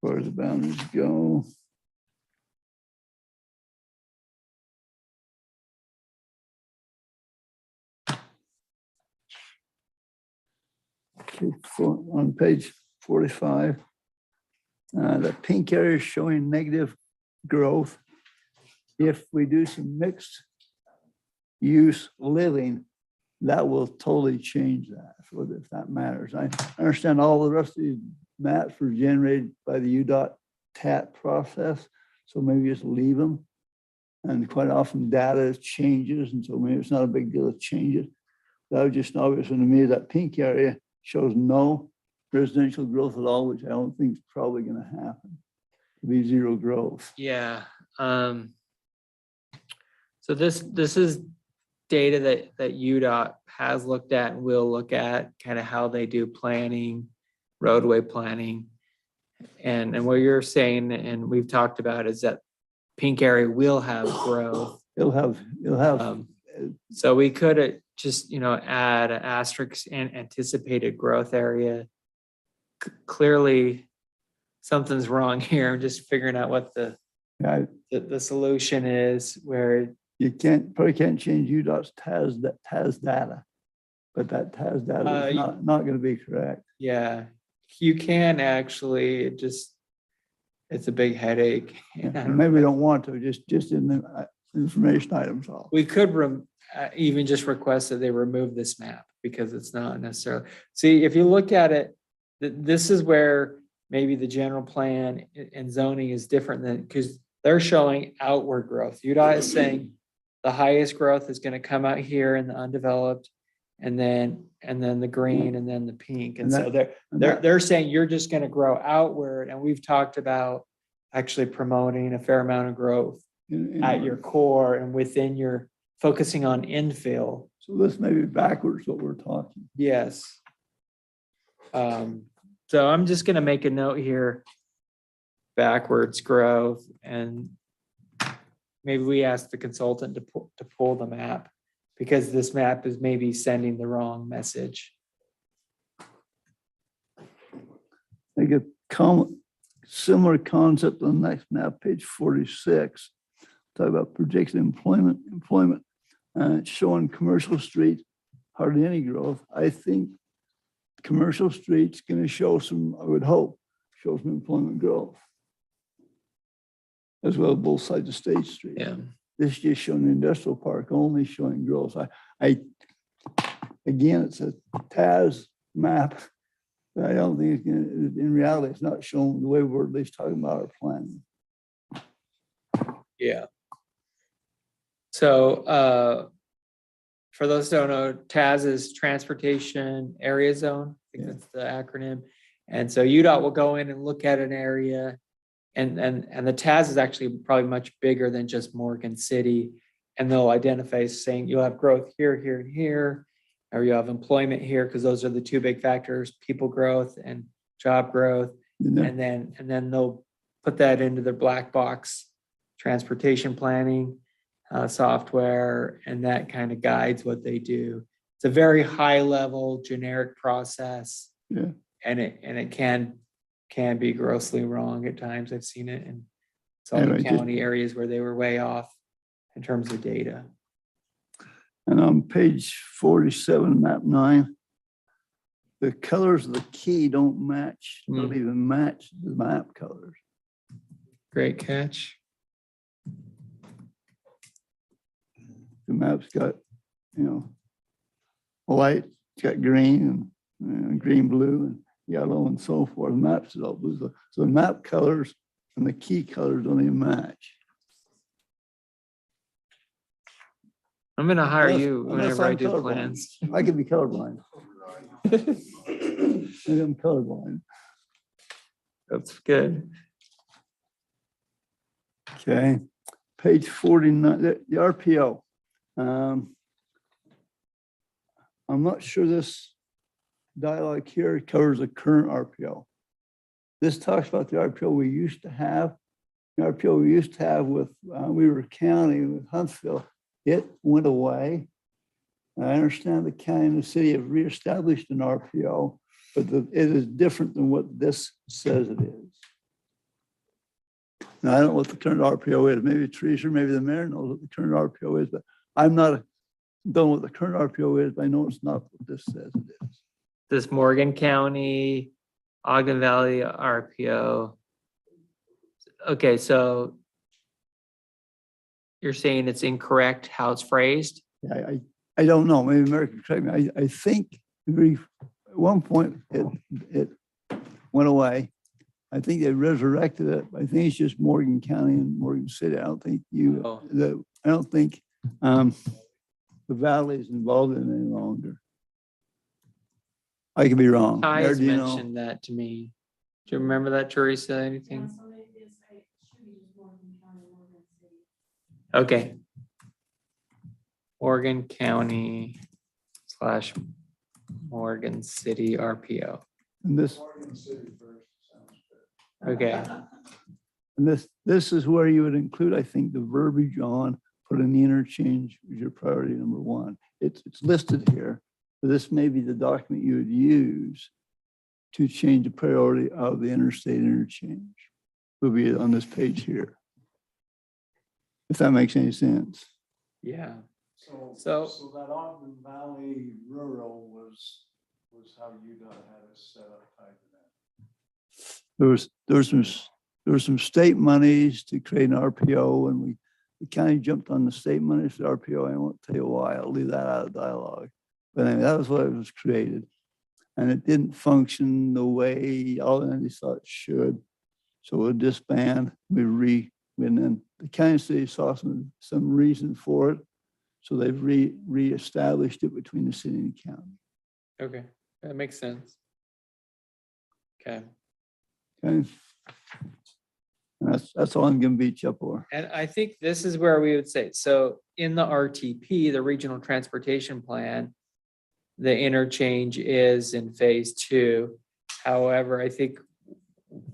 Where does the boundaries go? Okay, on page 45, the pink area is showing negative growth. If we do some mixed use living, that will totally change that, if that matters. I understand all the rest of these maps were generated by the UDOT TAT process, so maybe just leave them. And quite often data changes, and so maybe it's not a big deal to change it. That was just obvious to me. That pink area shows no residential growth at all, which I don't think is probably going to happen. It'll be zero growth. Yeah. So this is data that UDOT has looked at and will look at, kind of how they do planning, roadway planning. And what you're saying, and we've talked about, is that pink area will have growth. It'll have. So we could just, add an asterisk and anticipated growth area. Clearly, something's wrong here. I'm just figuring out what the solution is, where You probably can't change UDOT's TAS data, but that TAS data is not going to be correct. yeah, you can actually, it's a big headache. And maybe we don't want to, just in the information items. We could even just request that they remove this map, because it's not necessarily, see, if you look at it, this is where maybe the general plan and zoning is different than, because they're showing outward growth. UDOT is saying the highest growth is going to come out here in the undeveloped, and then the green, and then the pink. And so they're saying you're just going to grow outward. And we've talked about actually promoting a fair amount of growth at your core and within your focusing on infill. So this may be backwards what we're talking. Yes. So I'm just going to make a note here, backwards growth, and maybe we ask the consultant to pull the map, because this map is maybe sending the wrong message. I get similar concept on the next map, page 46. Talk about projected employment. It's showing commercial street, hardly any growth. I think commercial street's going to show some, I would hope, show some employment growth, as well as both sides of State Street. Yeah. This is just showing the industrial park only showing growth. Again, it's a TAS map, but I don't think it's going to, in reality, it's not showing the way we're at least talking about our planning. Yeah. So for those who don't know, TAS is Transportation Area Zone. I think that's the acronym. And so UDOT will go in and look at an area, and the TAS is actually probably much bigger than just Morgan City. And they'll identify saying you'll have growth here, here, and here, or you have employment here, because those are the two big factors, people growth and job growth. And then they'll put that into their black box transportation planning software, and that kind of guides what they do. It's a very high level generic process. Yeah. And it can be grossly wrong at times. I've seen it in some Anyway, just- county areas where they were way off in terms of data. And on page 47, map 9, the colors of the key don't match, don't even match the map colors. Great catch. The map's got, white, it's got green and green, blue and yellow and so forth. The maps is all blue. So the map colors and the key colors don't even match. I'm gonna hire you Unless whenever I I'm do colorblind. plans. I could be colorblind. Maybe I'm colorblind. That's good. Okay, page 49, the RPO. I'm not sure this dialogue here covers the current RPO. This talks about the RPO we used to have. The RPO we used to have with Weaver County, with Huntsville, it went away. I understand the county and the city have reestablished an RPO, but it is different than what this says it is. Now, I don't know what the current RPO is. Maybe Teresa, maybe the mayor knows what the current RPO is, but I'm not don't know what the current RPO is, but I know it's not what this says it is. This Morgan County, Ogden Valley RPO. Okay, so you're saying it's incorrect how it's phrased? Yeah, I don't know. Maybe Mary can correct me. I think at one point it went away. I think they resurrected it. I think it's just Morgan County and Morgan City. I don't think the valley is involved in it any longer. I could be wrong. Ty Mayor, has do you know? mentioned that to me. Do you remember that, Teresa, anything? Okay. Morgan County / Morgan City RPO. And this, Morgan City first, sounds good. Okay, and this is where you would include, I think, the verbiage on put in the interchange was your priority number 1. It's listed here, but this may be the document you would use to change the priority of the interstate interchange. Will be on this page here. If that makes any sense. yeah. So that Ogden Valley rural was how you got had it set up tied to that. There was some state monies to create an RPO, and the county jumped on the state monies for RPO. I won't tell you why. I'll leave that out of dialogue. But anyway, that was why it was created. And it didn't function the way all entities thought it should. So we'll disband, and then the county city saw some reason for it. So they've reestablished it between the city and the county. Okay, that makes sense. Okay, Okay. And that's all I'm gonna beat you up for. and I think this is where we would say, so in the RTP, the Regional Transportation Plan, the interchange is in phase 2. However, I think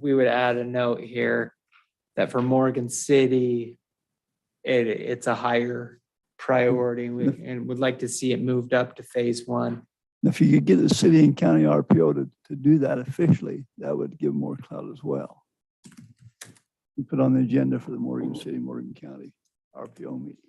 we would add a note here that for Morgan City, it's a higher priority and would like to see it moved up to phase 1. If you could get the city and county RPO to do that officially, that would give more clout as well. We put on the agenda for the Morgan City, Morgan County RPO meeting.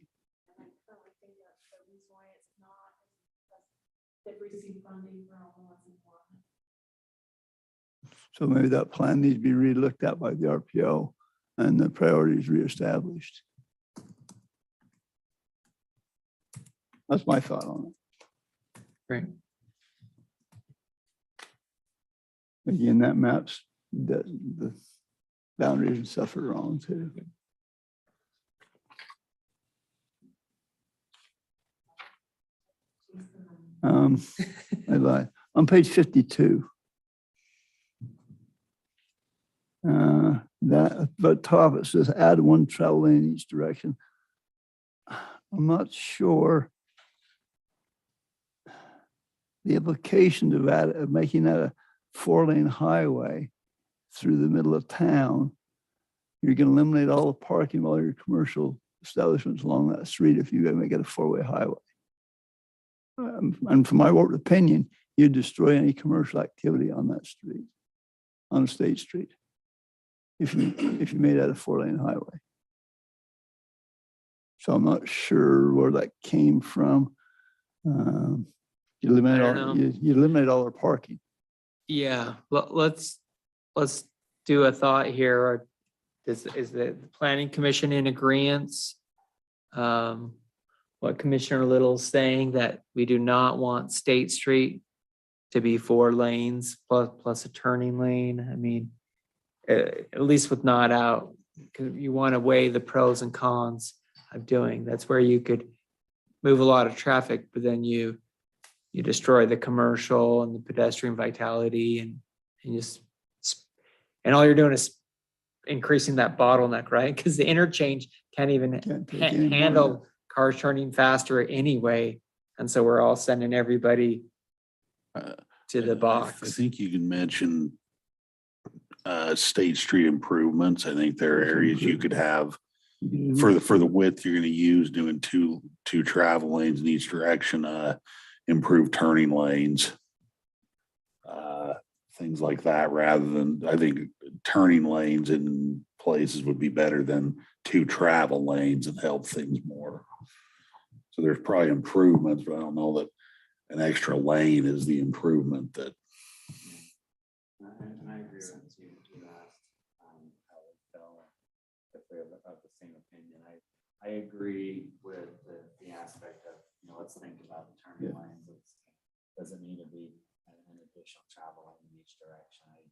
So maybe that plan needs to be re-looked at by the RPO and the priorities reestablished. That's my thought on it. Great. Again, that maps the boundaries and stuff are wrong too. I lied. On page 52. That, but top, it says add 1 travel lane in each direction. I'm not sure the implication of making that a 4-lane highway through the middle of town, you're gonna eliminate all the parking of all your commercial establishments along that street if you make it a four-way highway. And from my opinion, you'd destroy any commercial activity on that street, on State Street, if you made that a four-lane highway. So I'm not sure where that came from. You eliminate I don't all, know. you eliminate all our parking. Yeah, let's do a thought here. Or is the planning commission in agreement? What Commissioner Little's saying, that we do not want State Street to be 4 lanes plus a turning lane. I mean, at least with not out, because you want to weigh the pros and cons of doing. That's where you could move a lot of traffic, but then you destroy the commercial and the pedestrian vitality, and all you're doing is increasing that bottleneck, right? Because the interchange can't even Can't take any more handle cars turning faster anyway. And so we're all sending everybody to the I box. think you can mention State Street improvements. I think there are areas you could have for the width you're gonna use, doing two travel lanes in each direction, improved turning lanes. Things like that, rather than, I think turning lanes in places would be better than 2 travel lanes and help things more. So there's probably improvements, but I don't know that an extra lane is the improvement that. And I agree with you. You asked how we felt, if we're of the same opinion. I agree with the aspect of, let's think about the turning lanes. Does it need to be an additional travel lane in each direction? I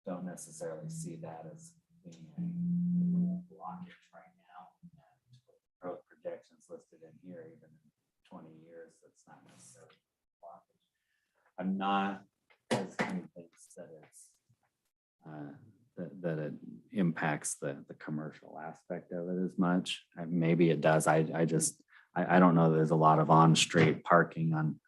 don't necessarily see that as being a blockage right now. And with growth projections listed in here, even in 20 years, that's not necessarily a blockage. I'm not as convinced that it's that it impacts the commercial aspect of it as much. Maybe it does. I don't know. There's a lot of on-street parking on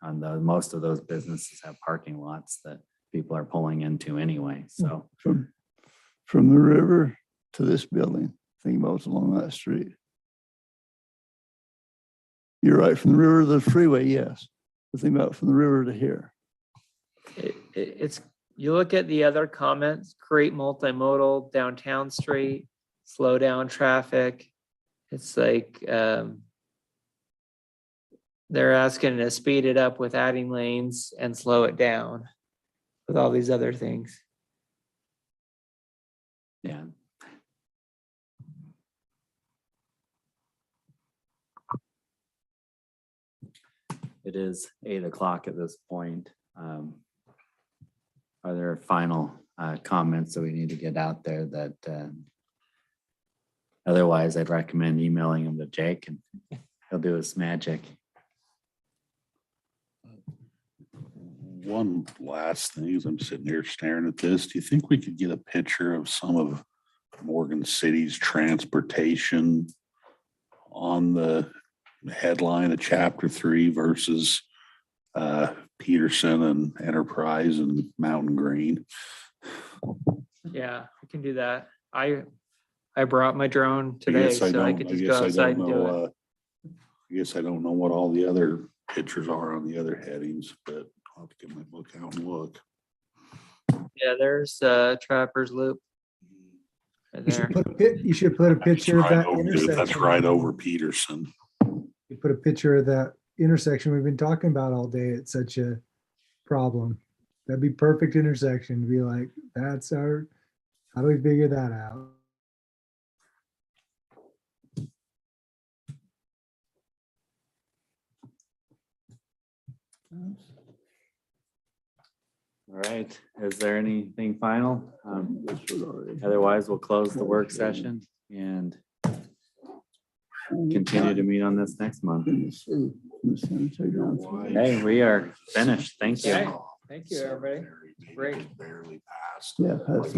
most of those businesses have parking lots that people are pulling into anyway. So From the river to this building, think about what's along that street. You're right, from the river to the freeway, yes. But think about from the river to here. It's, you look at the other comments, create multimodal downtown street, slow down traffic. It's like, they're asking to speed it up with adding lanes and slow it down with all these other things. yeah. It is 8 o'clock at this point. Are there final comments that we need to get out there that otherwise I'd recommend emailing them to Jake and he'll do his magic. One last thing, as I'm sitting here staring at this, do you think we could get a picture of some of Morgan City's transportation on the headline of chapter 3 versus Peterson and Enterprise and Mountain Green? Yeah, we can do that. I brought my drone today, so I could just go outside and do it. I guess I don't know what all the other pictures are on the other headings, but I'll have to get my book out and look. Yeah, there's Trappers Loop. Right You there. should put a picture of that intersection. That's right over Peterson. You put a picture of that intersection we've been talking about all day. It's such a problem. That'd be perfect intersection to be like, that's our, how do we figure that out? All right, is there anything final? Otherwise, we'll close the work session and continue to meet on this next month. Hey, we are finished. Thank you. Okay. Thank you, everybody. Great. Barely passed. Yeah, that's.